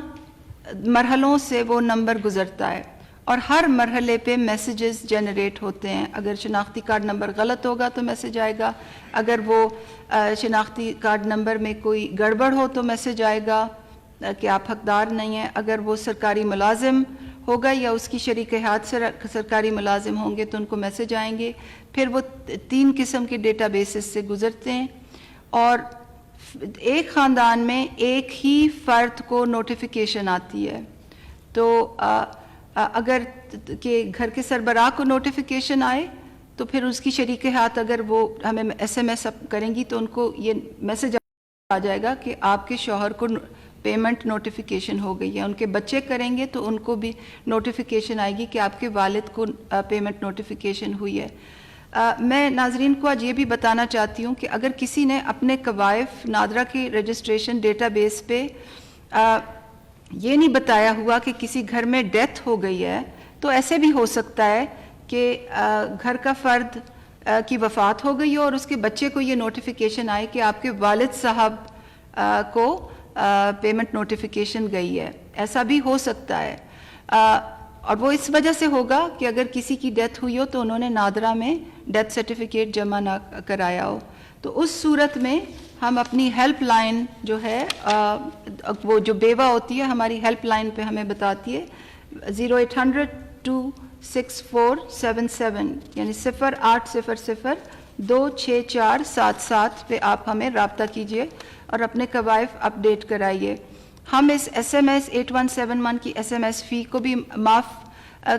مرحلوں سے وہ نمبر گزرتا ہے، اور ہر مرحلے پہ میسیجز جنریٹ ہوتے ہیں۔ اگر شناختی کارڈ نمبر غلط ہوگا تو میسیج آئے گا، اگر وہ شناختی کارڈ نمبر میں کوئی گڑبڑ ہو تو میسیج آئے گا کہ آپ حقدار نہیں ہیں، اگر وہ سرکاری ملازم ہوگا یا اس کی شریک حیات سرکاری ملازم ہوں گے تو ان کو میسیج آئیں گے۔ پھر وہ 3 قسم کے ڈیٹا بیسز سے گزرتے ہیں، اور ایک خاندان میں ایک ہی فرد کو نوٹیفیکیشن آتی ہے۔ تو اگر کہ گھر کے سربراہ کو نوٹیفیکیشن آئے تو پھر اس کی شریک حیات اگر وہ ہمیں SMS کریں گی تو ان کو یہ میسیج آ جائے گا کہ آپ کے شوہر کو پیمنٹ نوٹیفیکیشن ہو گئی ہے۔ ان کے بچے کریں گے تو ان کو بھی نوٹیفیکیشن آئے گی کہ آپ کے والد کو پیمنٹ نوٹیفیکیشن ہوئی ہے۔ میں ناظرین کو آج یہ بھی بتانا چاہتی ہوں کہ اگر کسی نے اپنے قوائف نادرا کی رجسٹریشن ڈیٹا بیس پہ یہ نہیں بتایا ہوا کہ کسی گھر میں ڈیتھ ہو گئی ہے، تو ایسے بھی ہو سکتا ہے کہ گھر کا فرد کی وفات ہو گئی ہو اور اس کے بچے کو یہ نوٹیفیکیشن آئے کہ آپ کے والد صاحب کو پیمنٹ نوٹیفیکیشن گئی ہے۔ ایسا بھی ہو سکتا ہے، اور وہ اس وجہ سے ہوگا کہ اگر کسی کی ڈیتھ ہوئی ہو تو انہوں نے نادرا میں ڈیتھ سرٹیفکیٹ جمع نہ کرایا ہو، تو اس صورت میں ہم اپنی ہیلپ لائن جو ہے وہ جو بیوہ ہوتی ہے ہماری ہیلپ لائن پہ ہمیں بتاتی ہے 0800 26477 یعنی 0800 26477 پہ آپ ہمیں رابطہ کیجئے اور اپنے قوائف اپڈیٹ کرائیے۔ ہم اس SMS 8171 کی SMS فی کو بھی معاف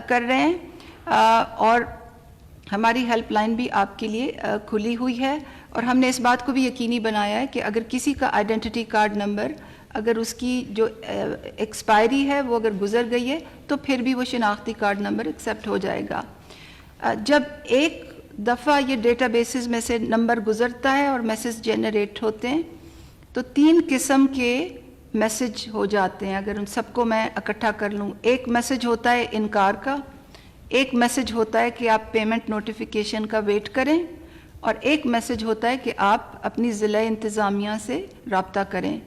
کر رہے ہیں، اور ہماری ہیلپ لائن بھی آپ کے لیے کھلی ہوئی ہے، اور ہم نے اس بات کو بھی یقینی بنایا ہے کہ اگر کسی کا آئیڈینٹی کارڈ نمبر اگر اس کی جو ایکسپائری ہے وہ اگر گزر گئی ہے تو پھر بھی وہ شناختی کارڈ نمبر ایکسیپٹ ہو جائے گا۔ جب ایک دفعہ یہ ڈیٹا بیسز میں سے نمبر گزرتا ہے اور میسیج جنریٹ ہوتے ہیں تو 3 قسم کے میسیج ہو جاتے ہیں۔ اگر ان سب کو میں اکٹھا کر لوں، ایک میسیج ہوتا ہے انکار کا، ایک میسیج ہوتا ہے کہ آپ پیمنٹ نوٹیفیکیشن کا ویٹ کریں، اور ایک میسیج ہوتا ہے کہ آپ اپنی ضلع انتظامیہ سے رابطہ کریں۔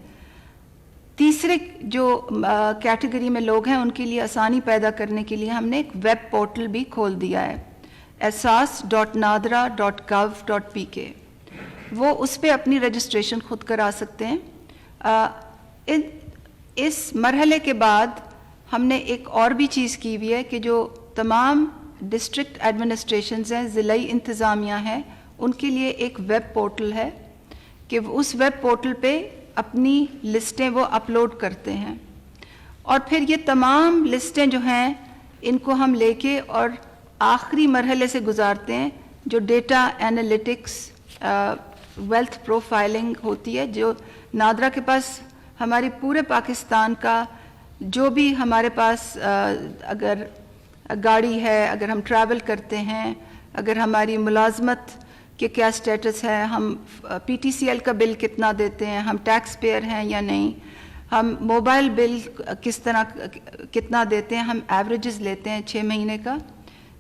تیسرے جو کیٹیگری میں لوگ ہیں ان کے لیے آسانی پیدا کرنے کے لیے ہم نے ایک ویب پورٹل بھی کھول دیا ہے ehsas.nadra.gov.pk، وہ اس پہ اپنی رجسٹریشن خود کرا سکتے ہیں۔ اس مرحلے کے بعد ہم نے ایک اور بھی چیز کی ہوئی ہے کہ جو تمام ڈسٹرکٹ ایڈمنسٹریشنز ہیں، ضلعی انتظامیہ ہیں، ان کے لیے ایک ویب پورٹل ہے کہ اس ویب پورٹل پہ اپنی لسٹیں وہ اپلوڈ کرتے ہیں، اور پھر یہ تمام لسٹیں جو ہیں ان کو ہم لے کے اور آخری مرحلے سے گزارتے ہیں جو ڈیٹا انالیٹکس ویلتھ پروفائلنگ ہوتی ہے، جو نادرا کے پاس ہماری پورے پاکستان کا جو بھی ہمارے پاس اگر گاڑی ہے، اگر ہم ٹریول کرتے ہیں، اگر ہماری ملازمت کہ کیا سٹیٹس ہے، ہم PTCL کا بل کتنا دیتے ہیں، ہم ٹیکس پیئر ہیں یا نہیں، ہم موبائل بل کس طرح کتنا دیتے ہیں، ہم ایوریجز لیتے ہیں 6 مہینے کا،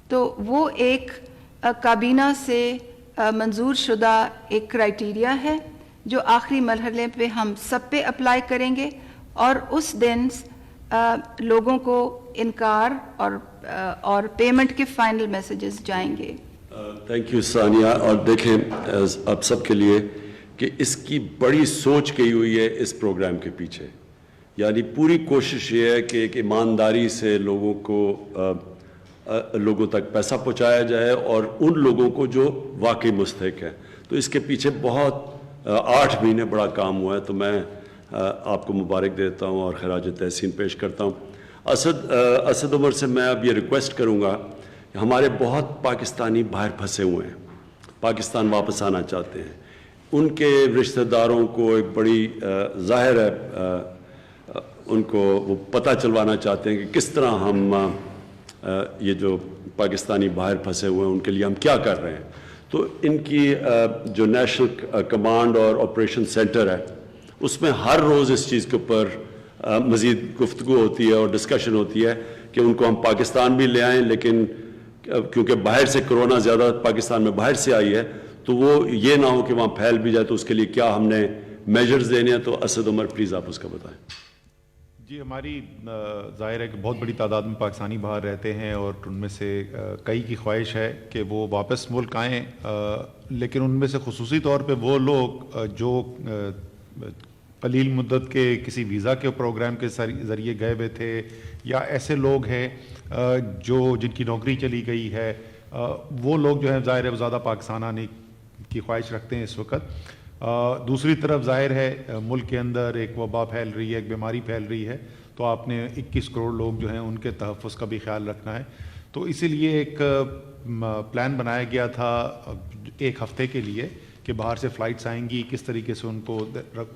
تو وہ ایک کابینہ سے منظور شدہ ایک کرائیٹیریا ہے جو آخری مرحلے پہ ہم سب پہ اپلائی کریں گے، اور اس دن لوگوں کو انکار اور پیمنٹ کے فائنل میسیجز جائیں گے۔ تھینک یو ثانیہ، اور دیکھیں آپ سب کے لیے کہ اس کی بڑی سوچ کی ہوئی ہے اس پروگرام کے پیچھے، یعنی پوری کوشش یہ ہے کہ ایک ایمانداری سے لوگوں تک پیسہ پہنچایا جائے اور ان لوگوں کو جو واقعی مستحق ہیں۔ تو اس کے پیچھے بہت 8 مہینے بڑا کام ہوا ہے، تو میں آپ کو مبارک دیتا ہوں اور خراج تحسین پیش کرتا ہوں۔ اسد عمر سے میں اب یہ ریکویسٹ کروں گا کہ ہمارے بہت پاکستانی باہر پھنسے ہوئے ہیں, پاکستان واپس آنا چاہتے ہیں, ان کے رشتہ داروں کو ایک بڑی ظاہر ہے ان کو وہ پتہ چلوانا چاہتے ہیں کہ کس طرح ہم یہ جو پاکستانی باہر پھنسے ہوئے ہیں ان کے لیے ہم کیا کر رہے ہیں. تو ان کی جو نیشنل کمانڈ اور آپریشن سینٹر ہے اس میں ہر روز اس چیز کے اوپر مزید گفتگو ہوتی ہے اور ڈسکشن ہوتی ہے کہ ان کو ہم پاکستان بھی لے آئیں, لیکن کیونکہ باہر سے کرونا زیادہ پاکستان میں باہر سے آئی ہے تو وہ یہ نہ ہو کہ وہاں پھیل بھی جائے, تو اس کے لیے کیا ہم نے میجرز دینے ہیں. تو اسد عمر پلیز آپ اس کا بتائیں. جی, ہماری ظاہر ہے کہ بہت بڑی تعداد میں پاکستانی باہر رہتے ہیں اور ان میں سے کئی کی خواہش ہے کہ وہ واپس ملک آئیں, لیکن ان میں سے خصوصی طور پہ وہ لوگ جو قلیل مدت کے کسی ویزا کے پروگرام کے ذریعے گئے ہوئے تھے, یا ایسے لوگ ہیں جن کی نوکری چلی گئی ہے, وہ لوگ جو ہیں ظاہر ہے زیادہ پاکستان آنے کی خواہش رکھتے ہیں اس وقت. دوسری طرف ظاہر ہے ملک کے اندر ایک وبا پھیل رہی ہے, ایک بیماری پھیل رہی ہے, تو آپ نے 21 کروڑ لوگ جو ہیں ان کے تحفظ کا بھی خیال رکھنا ہے. تو اسی لیے ایک پلان بنایا گیا تھا ایک ہفتے کے لیے کہ باہر سے فلائٹس آئیں گی, کس طریقے سے ان کو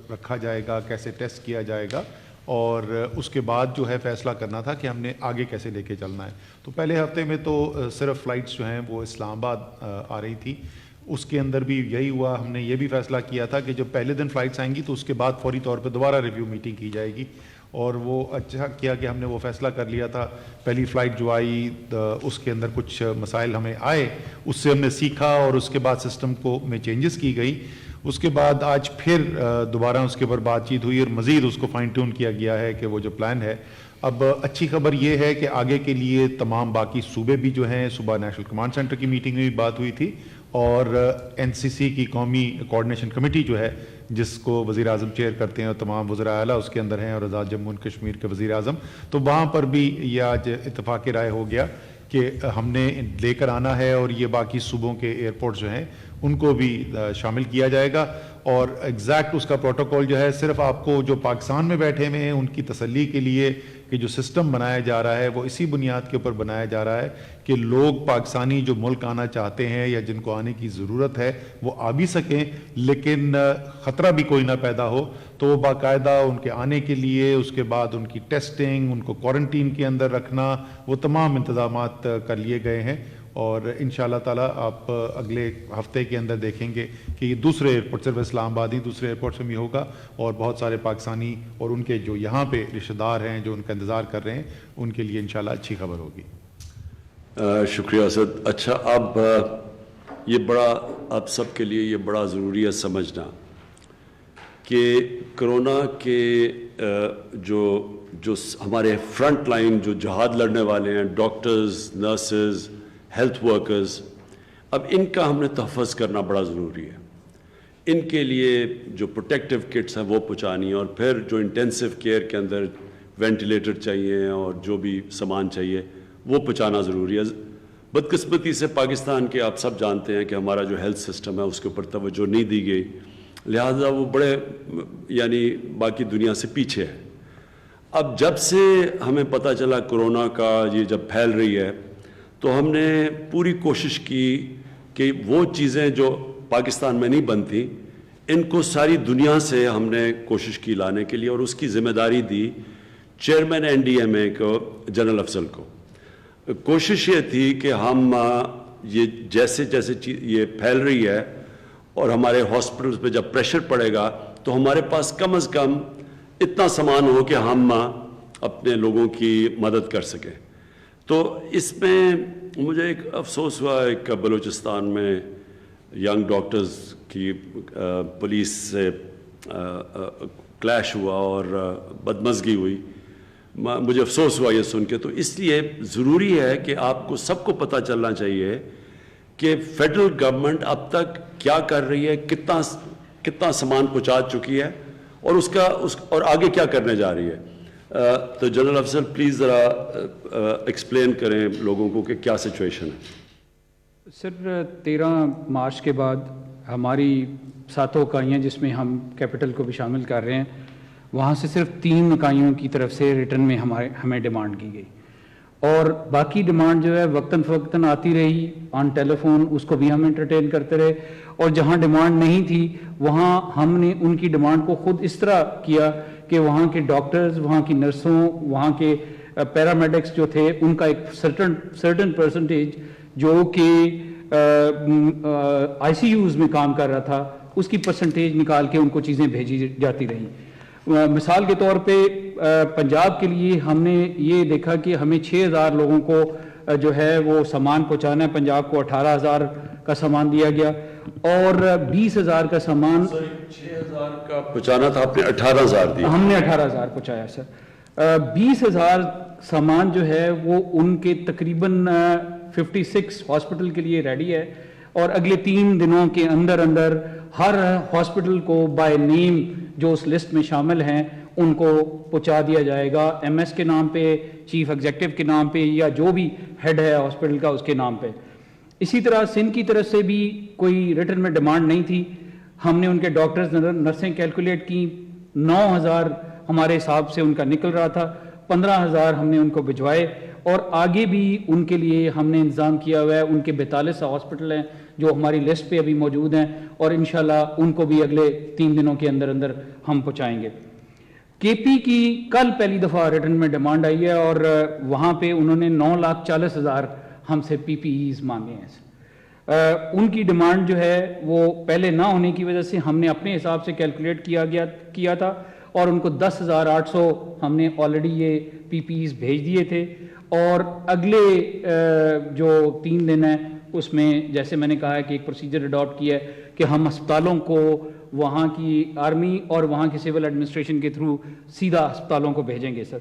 رکھا جائے گا, کیسے ٹیسٹ کیا جائے گا, اور اس کے بعد جو ہے فیصلہ کرنا تھا کہ ہم نے آگے کیسے لے کے چلنا ہے. تو پہلے ہفتے میں تو صرف فلائٹس جو ہیں وہ اسلام آباد آ رہی تھی. اس کے اندر بھی یہی ہوا, ہم نے یہ بھی فیصلہ کیا تھا کہ جب پہلے دن فلائٹس آئیں گی تو اس کے بعد فوری طور پہ دوبارہ ریویو میٹنگ کی جائے گی, اور وہ اچھا کیا کہ ہم نے وہ فیصلہ کر لیا تھا. پہلی فلائٹ جو آئی اس کے اندر کچھ مسائل ہمیں آئے, اس سے ہم نے سیکھا اور اس کے بعد سسٹم کو میں چینجز کی گئی. اس کے بعد آج پھر دوبارہ اس کے اوپر بات چیت ہوئی اور مزید اس کو فائن ٹیون کیا گیا ہے کہ وہ جو پلان ہے. اب اچھی خبر یہ ہے کہ آگے کے لیے تمام باقی صوبے بھی جو ہیں, صبح نیشنل کمانڈ سینٹر کی میٹنگ میں بھی بات ہوئی تھی, اور NCC کی قومی کوآرڈینیشن کمیٹی جو ہے جس کو وزیر اعظم چیئر کرتے ہیں اور تمام وزراء اعلیٰ اس کے اندر ہیں, اور آزاد جموں و کشمیر کے وزیر اعظم, تو وہاں پر بھی یہ آج اتفاق رائے ہو گیا کہ ہم نے لے کر آنا ہے, اور یہ باقی صوبوں کے ایئرپورٹ جو ہیں ان کو بھی شامل کیا جائے گا. اور ایگزیکٹ اس کا پروٹوکول جو ہے صرف آپ کو جو پاکستان میں بیٹھے ہوئے ہیں ان کی تسلی کے لیے کہ جو سسٹم بنایا جا رہا ہے وہ اسی بنیاد کے اوپر بنایا جا رہا ہے کہ لوگ پاکستانی جو ملک آنا چاہتے ہیں یا جن کو آنے کی ضرورت ہے وہ آ بھی سکیں, لیکن خطرہ بھی کوئی نہ پیدا ہو. تو وہ باقاعدہ ان کے آنے کے لیے, اس کے بعد ان کی ٹیسٹنگ, ان کو کوارنٹین کے اندر رکھنا, وہ تمام انتظامات کر لیے گئے ہیں. اور انشاءاللہ تعالیٰ آپ اگلے ہفتے کے اندر دیکھیں گے کہ یہ دوسرے ایئرپورٹ, صرف اسلام آباد ہی, دوسرے ایئرپورٹ سے بھی ہوگا, اور بہت سارے پاکستانی اور ان کے جو یہاں پہ رشتہ دار ہیں جو ان کا انتظار کر رہے ہیں ان کے لیے انشاءاللہ اچھی خبر ہوگی. شکریہ اسد. اچھا, اب یہ بڑا آپ سب کے لیے یہ بڑا ضروری ہے سمجھنا کہ کرونا کے جو ہمارے فرنٹ لائن جو جہاد لڑنے والے ہیں, ڈاکٹرز, نرسز, ہیلتھ ورکرز, اب ان کا ہم نے تحفظ کرنا بڑا ضروری ہے. ان کے لیے جو پروٹیکٹیو کٹس ہیں وہ پہنچانی, اور پھر جو انٹینسیو کیئر کے اندر وینٹیلیٹر چاہیے اور جو بھی سامان چاہیے وہ پہنچانا ضروری ہے. بدقسمتی سے پاکستان کے آپ سب جانتے ہیں کہ ہمارا جو ہیلتھ سسٹم ہے اس کے اوپر توجہ نہیں دی گئی, لہٰذا وہ بڑے یعنی باقی دنیا سے پیچھے ہے. اب جب سے ہمیں پتہ چلا کرونا کا یہ جب پھیل رہی ہے تو ہم نے پوری کوشش کی کہ وہ چیزیں جو پاکستان میں نہیں بنتی ان کو ساری دنیا سے ہم نے کوشش کی لانے کے لیے, اور اس کی ذمہ داری دی چیئرمین NDMA کو, جنرل افضل کو. کوشش یہ تھی کہ ہم یہ جیسے جیسے یہ پھیل رہی ہے اور ہمارے ہاسپٹلز پہ جب پریشر پڑے گا تو ہمارے پاس کم از کم اتنا سامان ہو کہ ہم اپنے لوگوں کی مدد کر سکیں. تو اس میں مجھے ایک افسوس ہوا, ایک بلوچستان میں ینگ ڈاکٹرز کی پولیس سے کلیش ہوا اور بدمزگی ہوئی. مجھے افسوس ہوا یہ سن کے. تو اس لیے ضروری ہے کہ آپ کو سب کو پتہ چلنا چاہیے کہ فیڈرل گورنمنٹ اب تک کیا کر رہی ہے, کتنا سامان پہنچا چکی ہے, اور آگے کیا کرنے جا رہی ہے. تو جنرل افضل پلیز ذرا ایکسپلین کریں لوگوں کو کہ کیا سچویشن ہے. سر 13 مارچ کے بعد ہماری 7 اکائیاں جس میں ہم کیپٹل کو بھی شامل کر رہے ہیں وہاں سے صرف 3 اکائیوں کی طرف سے ریٹرن میں ہمیں ڈیمانڈ کی گئی، اور باقی ڈیمانڈ جو ہے وقتاً فوقتاً آتی رہی آن ٹیلی فون، اس کو بھی ہم انٹرٹین کرتے رہے، اور جہاں ڈیمانڈ نہیں تھی وہاں ہم نے ان کی ڈیمانڈ کو خود اس طرح کیا کہ وہاں کے ڈاکٹرز، وہاں کی نرسوں، وہاں کے پیرامیڈکس جو تھے ان کا ایک سرٹن پرسنٹیج جو کہ آئی سی یوز میں کام کر رہا تھا اس کی پرسنٹیج نکال کے ان کو چیزیں بھیجی جاتی رہیں۔ مثال کے طور پہ پنجاب کے لیے ہم نے یہ دیکھا کہ ہمیں 6000 لوگوں کو جو ہے وہ سامان پہنچانا ہے، پنجاب کو 18000 کا سامان دیا گیا اور 20000 کا سامان 6000 کا پہنچانا تھا، آپ نے 18000 دیا، ہم نے 18000 پہنچایا سر۔ 20000 سامان جو ہے وہ ان کے تقریباً 56 ہاسپٹل کے لیے ریڈی ہے، اور اگلے 3 دنوں کے اندر ہر ہاسپٹل کو بائی نیم جو اس لسٹ میں شامل ہیں ان کو پہنچا دیا جائے گا، ایم ایس کے نام پہ، چیف ایگزیکٹو کے نام پہ، یا جو بھی ہیڈ ہے ہاسپٹل کا اس کے نام پہ۔ اسی طرح سندھ کی طرف سے بھی کوئی ریٹرن میں ڈیمانڈ نہیں تھی، ہم نے ان کے ڈاکٹرز نرسیں کیلکولیٹ کی، 9000 ہمارے حساب سے ان کا نکل رہا تھا، 15000 ہم نے ان کو بھجوائے، اور آگے بھی ان کے لیے ہم نے انتظام کیا ہوا ہے۔ ان کے 42 ہاسپٹل ہیں جو ہماری لسٹ پہ ابھی موجود ہیں، اور انشاءاللہ ان کو بھی اگلے 3 دنوں کے اندر ہم پہنچائیں گے۔ کے پی کی کل پہلی دفعہ ریٹرن میں ڈیمانڈ آئی ہے، اور وہاں پہ انہوں نے 9,40,000 ہم سے پی پی ایز مانگے ہیں۔ ان کی ڈیمانڈ جو ہے وہ پہلے نہ ہونے کی وجہ سے ہم نے اپنے حساب سے کیلکولیٹ کیا تھا، اور ان کو 10,800 ہم نے آلریڈی یہ پی پی ایز بھیج دیے تھے، اور اگلے جو 3 دن ہیں اس میں جیسے میں نے کہا ہے کہ ایک پروسیجر اڈاپٹ کیا ہے کہ ہم ہسپتالوں کو وہاں کی آرمی اور وہاں کی سول ایڈمنسٹریشن کے تھرو سیدھا ہسپتالوں کو بھیجیں گے سر۔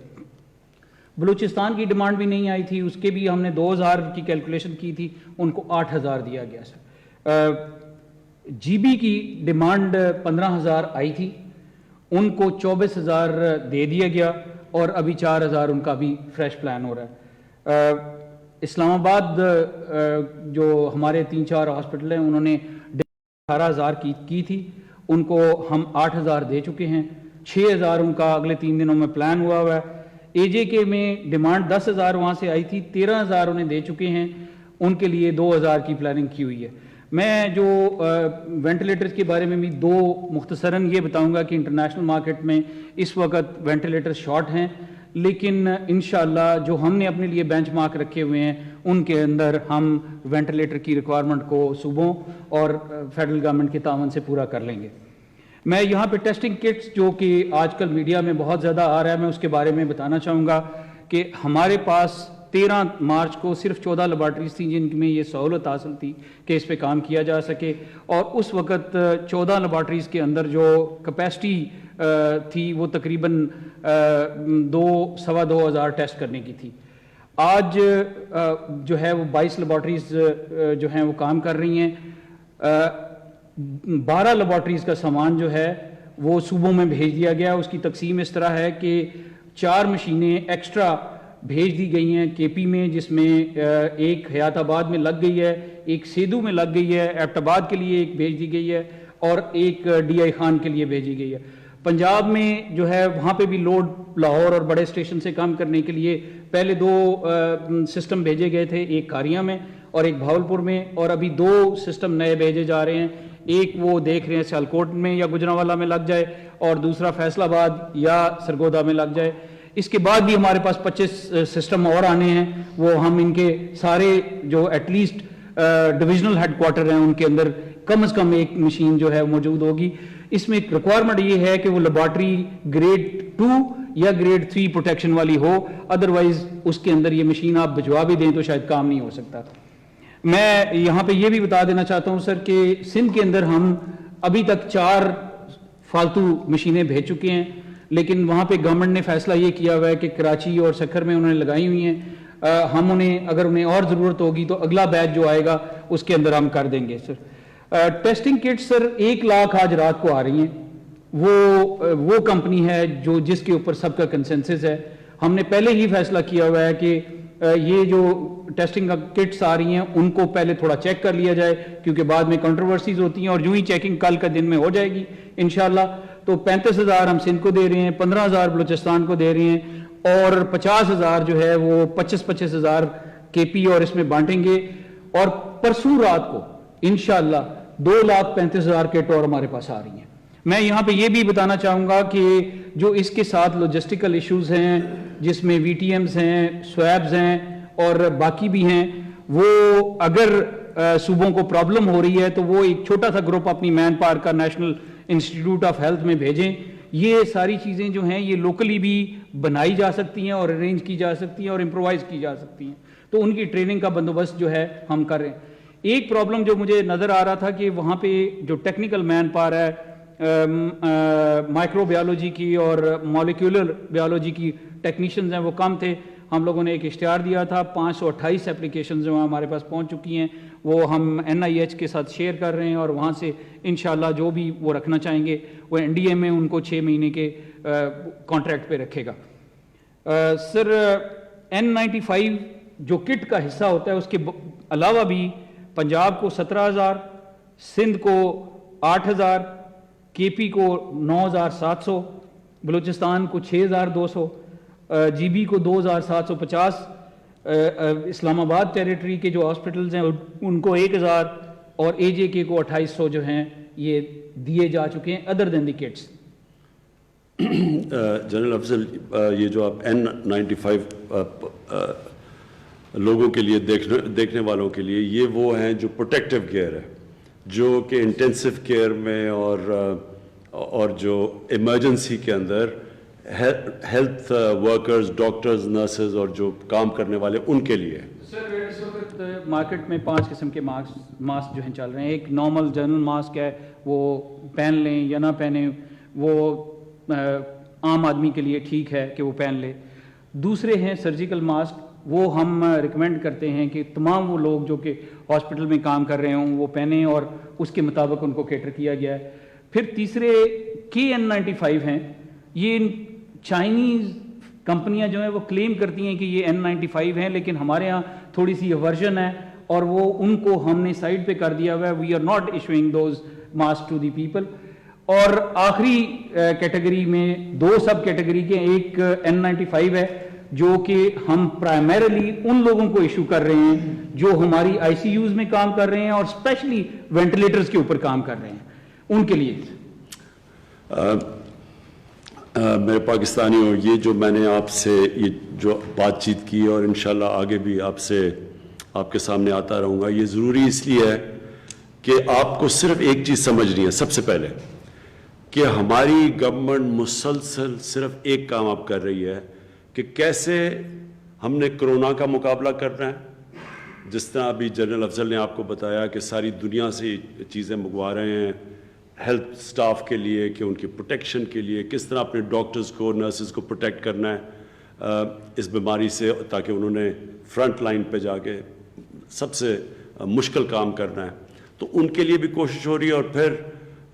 بلوچستان کی ڈیمانڈ بھی نہیں آئی تھی، اس کے بھی ہم نے 2000 کی کیلکولیشن کی تھی، ان کو 8000 دیا گیا سر۔ جی بی کی ڈیمانڈ 15000 آئی تھی، ان کو 24000 دے دیا گیا، اور ابھی 4000 ان کا بھی فریش پلان ہو رہا ہے۔ اسلام آباد جو ہمارے 3-4 ہاسپٹل ہیں انہوں نے 18000 کی تھی، ان کو ہم 8000 دے چکے ہیں، 6000 ان کا اگلے 3 دنوں میں پلان ہوا ہے۔ اے جے کے میں ڈیمانڈ 10000 وہاں سے آئی تھی، 13000 انہیں دے چکے ہیں، ان کے لیے 2000 کی پلاننگ کی ہوئی ہے۔ میں جو وینٹیلیٹرز کے بارے میں بھی 2 مختصراً یہ بتاؤں گا کہ انٹرنیشنل مارکیٹ میں اس وقت وینٹیلیٹر شارٹ ہیں، لیکن انشاءاللہ جو ہم نے اپنے لیے بینچ مارک رکھے ہوئے ہیں ان کے اندر ہم وینٹیلیٹر کی ریکوائرمنٹ کو صوبوں اور فیڈرل گورنمنٹ کے تعاون سے پورا کر لیں گے۔ میں یہاں پہ ٹیسٹنگ کٹس جو کہ آج کل میڈیا میں بہت زیادہ آ رہا ہے، میں اس کے بارے میں بتانا چاہوں گا کہ ہمارے پاس 13 مارچ کو صرف 14 لیبارٹریز تھیں جن میں یہ سہولت حاصل تھی کہ اس پہ کام کیا جا سکے، اور اس وقت 14 لیبارٹریز کے اندر جو کیپیسٹی تھی وہ تقریباً 2,000 ٹیسٹ کرنے کی تھی۔ آج جو ہے وہ 22 لیبارٹریز جو ہیں وہ کام کر رہی ہیں، 12 لیبارٹریز کا سامان جو ہے وہ صوبوں میں بھیج دیا گیا۔ اس کی تقسیم اس طرح ہے کہ 4 مشینیں ایکسٹرا بھیج دی گئی ہیں کے پی میں، جس میں ایک حیات آباد میں لگ گئی ہے، ایک سیدھو میں لگ گئی ہے، ایبٹ آباد کے لیے ایک بھیج دی گئی ہے، اور ایک ڈی آئی خان کے لیے بھیجی گئی ہے۔ پنجاب میں جو ہے وہاں پہ بھی لوڈ لاہور اور بڑے اسٹیشن سے کم کرنے کے لیے پہلے 2 سسٹم بھیجے گئے تھے، ایک کاریاں میں اور ایک بھاولپور میں، اور ابھی 2 سسٹم نئے بھیجے جا رہے ہیں، ایک وہ دیکھ رہے ہیں سیالکوٹ میں یا گجرانوالہ میں لگ جائے، اور دوسرا فیصل آباد یا سرگودا میں لگ جائے۔ اس کے بعد بھی ہمارے پاس 25 سسٹم اور آنے ہیں، وہ ہم ان کے سارے جو at least divisional headquarter ہیں ان کے اندر کم از کم ایک مشین جو ہے موجود ہوگی۔ اس میں ایک ریکوائرمنٹ یہ ہے کہ وہ لیبارٹری گریڈ 2 یا گریڈ 3 پروٹیکشن والی ہو، ادروائز اس کے اندر یہ مشین آپ بھجوا بھی دیں تو شاید کام نہیں ہو سکتا۔ میں یہاں پہ یہ بھی بتا دینا چاہتا ہوں سر کہ سندھ کے اندر ہم ابھی تک 4 فالتو مشینیں بھیج چکے ہیں، لیکن وہاں پہ گورنمنٹ نے فیصلہ یہ کیا ہوا ہے کہ کراچی اور سکھر میں انہوں نے لگائی ہوئی ہیں، ہم انہیں اگر انہیں اور ضرورت ہوگی تو اگلا بیچ جو آئے گا اس کے اندر ہم کر دیں گے سر۔ ٹیسٹنگ کٹ سر 1 لاکھ آج رات کو آ رہی ہیں، وہ کمپنی ہے جس کے اوپر سب کا کنسنسس ہے۔ ہم نے پہلے ہی فیصلہ کیا ہوا ہے کہ یہ جو ٹیسٹنگ کٹس آ رہی ہیں ان کو پہلے تھوڑا چیک کر لیا جائے، کیونکہ بعد میں کنٹروورسیز ہوتی ہیں، اور جو ہی چیکنگ کل کا دن میں ہو جائے گی انشاءاللہ تو 35,000 ہم سندھ کو دے رہے ہیں, 15,000 بلوچستان کو دے رہے ہیں, اور 50,000 جو ہے وہ 25,000 کے پی اور اس میں بانٹیں گے. اور پرسوں رات کو انشاءاللہ 2,35,000 کٹ اور ہمارے پاس آ رہی ہیں. میں یہاں پہ یہ بھی بتانا چاہوں گا کہ جو اس کے ساتھ لاجسٹیکل ایشوز ہیں, جس میں وی ٹی ایمز ہیں, سویبز ہیں اور باقی بھی ہیں, وہ اگر صوبوں کو پرابلم ہو رہی ہے تو وہ ایک چھوٹا سا گروپ اپنی مین پاور کا نیشنل انسٹیٹیوٹ آف ہیلتھ میں بھیجیں. یہ ساری چیزیں جو ہیں یہ لوکلی بھی بنائی جا سکتی ہیں اور ارینج کی جا سکتی ہیں اور امپرووائز کی جا سکتی ہیں, تو ان کی ٹریننگ کا بندوبست جو ہے ہم کر رہے ہیں. ایک پرابلم جو مجھے نظر آ رہا تھا کہ وہاں پہ جو ٹیکنیکل مین پاور ہے مائکرو بیالوجی کی اور مالیکولر بیالوجی کی ٹیکنیشینز ہیں وہ کم تھے. ہم لوگوں نے ایک اشتہار دیا تھا, 528 اپلیکیشنز جو ہمارے پاس پہنچ چکی ہیں, وہ ہم NIH کے ساتھ شیئر کر رہے ہیں اور وہاں سے انشاءاللہ جو بھی وہ رکھنا چاہیں گے وہ NDA میں ان کو 6 مہینے کے کانٹریکٹ پہ رکھے گا. سر N95 جو کٹ کا حصہ ہوتا ہے اس کے علاوہ بھی پنجاب کو 17,000, سندھ کو 8,000, کے پی کو 9,700, بلوچستان کو 6,200, جی بی کو 2,750, اسلام آباد ٹیریٹری کے جو ہاسپٹلز ہیں ان کو 1,000 اور AJK کو 2,800 جو ہیں یہ دیے جا چکے ہیں ادر دین دی کٹس. جنرل افضل, یہ جو آپ N95 لوگوں کے لیے دیکھنے والوں کے لیے, یہ وہ ہیں جو پروٹیکٹیو کیئر ہے, جو کہ انٹینسیو کیئر میں اور جو ایمرجنسی کے اندر ہیلتھ ورکرز, ڈاکٹرز, نرسز اور جو کام کرنے والے ان کے لیے. سر اس وقت مارکیٹ میں 5 قسم کے ماسک جو ہیں چل رہے ہیں. ایک نارمل جنرل ماسک ہے, وہ پہن لیں یا نہ پہنیں, وہ عام آدمی کے لیے ٹھیک ہے کہ وہ پہن لے. دوسرے ہیں سرجیکل ماسک, وہ ہم ریکمینڈ کرتے ہیں کہ تمام وہ لوگ جو کہ ہاسپٹل میں کام کر رہے ہوں وہ پہنیں اور اس کے مطابق ان کو کیٹر کیا گیا ہے. پھر تیسرے KN95 ہیں. یہ چائنیز کمپنیاں جو ہیں وہ کلیم کرتی ہیں کہ یہ N95 ہیں, لیکن ہمارے ہاں تھوڑی سی ورژن ہے اور وہ ان کو ہم نے سائڈ پہ کر دیا ہوا ہے. We are not issuing those mask to the people. اور آخری کیٹیگری میں 2 سب کیٹیگری کے, ایک N95 ہے جو کہ ہم پرائمریلی ان لوگوں کو ایشو کر رہے ہیں جو ہماری ICUs میں کام کر رہے ہیں اور اسپیشلی وینٹیلیٹرز کے اوپر کام کر رہے ہیں, ان کے لیے. میرے پاکستانیوں, یہ جو میں نے آپ سے یہ جو بات چیت کی اور انشاءاللہ آگے بھی آپ کے سامنے آتا رہوں گا, یہ ضروری اس لیے ہے کہ آپ کو صرف ایک چیز سمجھنی ہے سب سے پہلے, کہ ہماری گورنمنٹ مسلسل صرف ایک کام اب کر رہی ہے کہ کیسے ہم نے کرونا کا مقابلہ کرنا ہے. جس طرح ابھی جنرل افضل نے آپ کو بتایا کہ ساری دنیا سے چیزیں منگوا رہے ہیں ہیلتھ سٹاف کے لیے, کہ ان کی پروٹیکشن کے لیے کس طرح اپنے ڈاکٹرز کو, نرسز کو پروٹیکٹ کرنا ہے اس بیماری سے, تاکہ انہوں نے فرنٹ لائن پہ جا کے سب سے مشکل کام کرنا ہے. تو ان کے لیے بھی کوشش ہو رہی ہے. اور پھر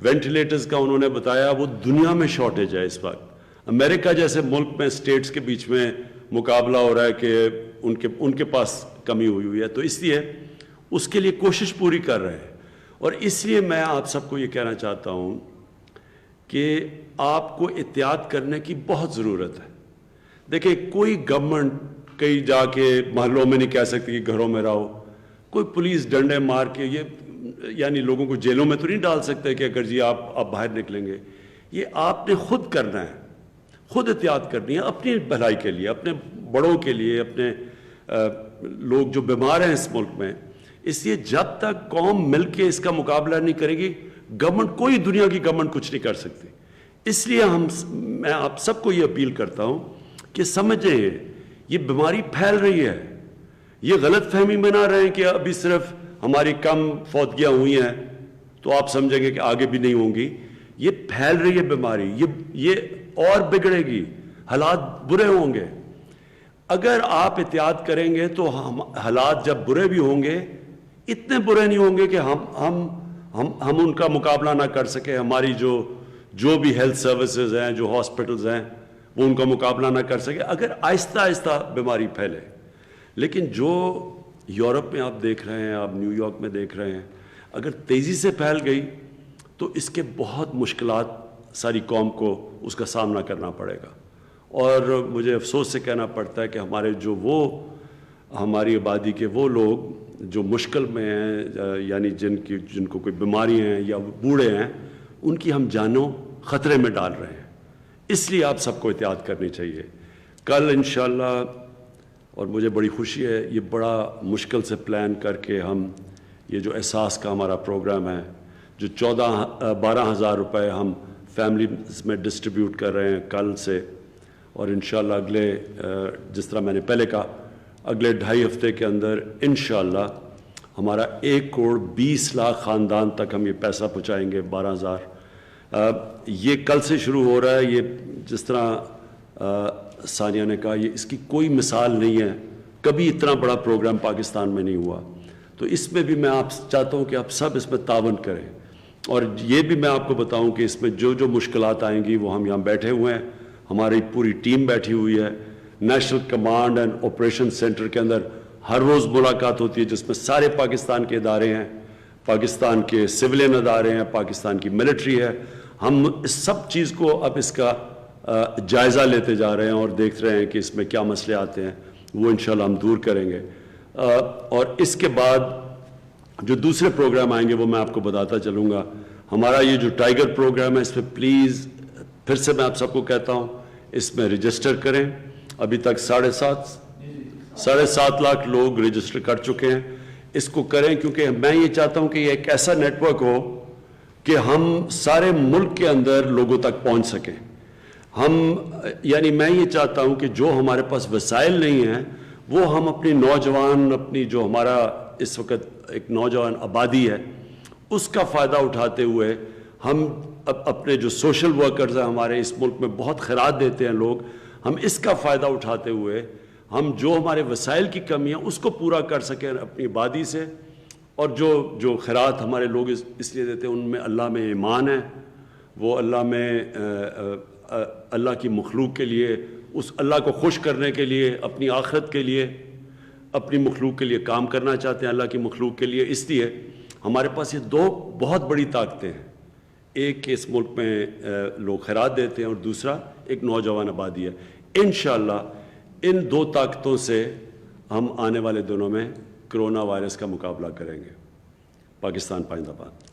وینٹیلیٹرز کا انہوں نے بتایا وہ دنیا میں شارٹیج ہے اس وقت. امریکہ جیسے ملک میں اسٹیٹس کے بیچ میں مقابلہ ہو رہا ہے کہ ان کے پاس کمی ہوئی ہے, تو اس لیے اس کے لیے کوشش پوری کر رہے ہیں. اور اس لیے میں آپ سب کو یہ کہنا چاہتا ہوں کہ آپ کو احتیاط کرنے کی بہت ضرورت ہے. دیکھیں, کوئی گورنمنٹ کہیں جا کے محلوں میں نہیں کہہ سکتی کہ گھروں میں رہو, کوئی پولیس ڈنڈے مار کے یعنی لوگوں کو جیلوں میں تو نہیں ڈال سکتے کہ اگر جی آپ باہر نکلیں گے. یہ آپ نے خود کرنا ہے, خود احتیاط کرنی ہے اپنی بھلائی کے لیے, اپنے بڑوں کے لیے, اپنے لوگ جو بیمار ہیں اس ملک میں. اس لیے جب تک قوم مل کے اس کا مقابلہ نہیں کرے گی, گورنمنٹ, کوئی دنیا کی گورنمنٹ کچھ نہیں کر سکتی. اس لیے میں آپ سب کو یہ اپیل کرتا ہوں کہ سمجھیں یہ بیماری پھیل رہی ہے. یہ غلط فہمی میں نہ رہیں کہ ابھی صرف ہماری کم فوتگیاں ہوئی ہیں تو آپ سمجھیں گے کہ آگے بھی نہیں ہوں گی. یہ پھیل رہی ہے بیماری, یہ اور بگڑے گی, حالات برے ہوں گے. اگر آپ احتیاط کریں گے تو حالات جب برے بھی ہوں گے اتنے برے نہیں ہوں گے کہ ہم ان کا مقابلہ نہ کر سکیں. ہماری جو بھی ہیلتھ سروسز ہیں, جو ہاسپٹلز ہیں, وہ ان کا مقابلہ نہ کر سکے اگر آہستہ آہستہ بیماری پھیلے. لیکن جو یورپ میں آپ دیکھ رہے ہیں, آپ نیو یارک میں دیکھ رہے ہیں, اگر تیزی سے پھیل گئی تو اس کے بہت مشکلات ساری قوم کو اس کا سامنا کرنا پڑے گا. اور مجھے افسوس سے کہنا پڑتا ہے کہ ہماری آبادی کے وہ لوگ جو مشکل میں ہیں، یعنی جن کو کوئی بیماری ہیں یا بوڑھے ہیں، ان کی ہم جانوں خطرے میں ڈال رہے ہیں. اس لیے آپ سب کو احتیاط کرنی چاہیے. کل انشاءاللہ، اور مجھے بڑی خوشی ہے، یہ بڑا مشکل سے پلان کر کے ہم یہ جو احساس کا ہمارا پروگرام ہے، جو 12,000 روپے ہم فیملیز میں ڈسٹریبیوٹ کر رہے ہیں کل سے، اور انشاءاللہ اگلے جس طرح میں نے پہلے کہا اگلے 2.5 ہفتے کے اندر انشاءاللہ ہمارا 1,20,00,000 خاندان تک ہم یہ پیسہ پہنچائیں گے. 12,000 یہ کل سے شروع ہو رہا ہے. یہ جس طرح ثانیہ نے کہا، یہ اس کی کوئی مثال نہیں ہے، کبھی اتنا بڑا پروگرام پاکستان میں نہیں ہوا. تو اس میں بھی میں آپ چاہتا ہوں کہ آپ سب اس میں تعاون کریں. اور یہ بھی میں آپ کو بتاؤں کہ اس میں جو مشکلات آئیں گی وہ ہم یہاں بیٹھے ہوئے ہیں، ہماری پوری ٹیم بیٹھی ہوئی ہے. National command and operation centre کے اندر ہر روز ملاقات ہوتی ہے، جس میں سارے پاکستان کے ادارے ہیں، پاکستان کے سولین ادارے ہیں، پاکستان کی ملٹری ہے. ہم اس سب چیز کو اب اس کا جائزہ لیتے جا رہے ہیں اور دیکھ رہے ہیں کہ اس میں کیا مسئلے آتے ہیں، وہ انشاءاللہ ہم دور کریں گے. اور اس کے بعد جو دوسرے پروگرام آئیں گے وہ میں آپ کو بتاتا چلوں گا. ہمارا یہ جو ٹائیگر پروگرام ہے، اس میں پلیز پھر سے میں آپ سب کو کہتا ہوں، اس میں رجسٹر کریں. ابھی تک 7.5 لاکھ لوگ رجسٹر کر چکے ہیں. اس کو کریں کیونکہ میں یہ چاہتا ہوں کہ یہ ایک ایسا نیٹ ورک ہو کہ ہم سارے ملک کے اندر لوگوں تک پہنچ سکیں. یعنی میں یہ چاہتا ہوں کہ جو ہمارے پاس وسائل نہیں ہیں وہ ہم اپنی نوجوان، اپنی جو ہمارا اس وقت ایک نوجوان آبادی ہے، اس کا فائدہ اٹھاتے ہوئے ہم اپنے جو سوشل ورکرز ہیں ہمارے اس ملک میں، بہت خیرات دیتے ہیں لوگ، ہم اس کا فائدہ اٹھاتے ہوئے ہم جو ہمارے وسائل کی کمی ہے اس کو پورا کر سکیں اپنی آبادی سے. اور جو خیرات ہمارے لوگ اس لیے دیتے ہیں، ان میں اللہ میں ایمان ہے، وہ اللہ کی مخلوق کے لیے، اس اللہ کو خوش کرنے کے لیے، اپنی آخرت کے لیے، اپنی مخلوق کے لیے کام کرنا چاہتے ہیں، اللہ کی مخلوق کے لیے. اس لیے ہمارے پاس یہ 2 بہت بڑی طاقتیں ہیں. ایک کہ اس ملک میں لوگ خیرات دیتے ہیں، اور دوسرا ایک نوجوان آبادی ہے. انشاءاللہ ان 2 طاقتوں سے ہم آنے والے دنوں میں کرونا وائرس کا مقابلہ کریں گے. پاکستان پائندہ باد.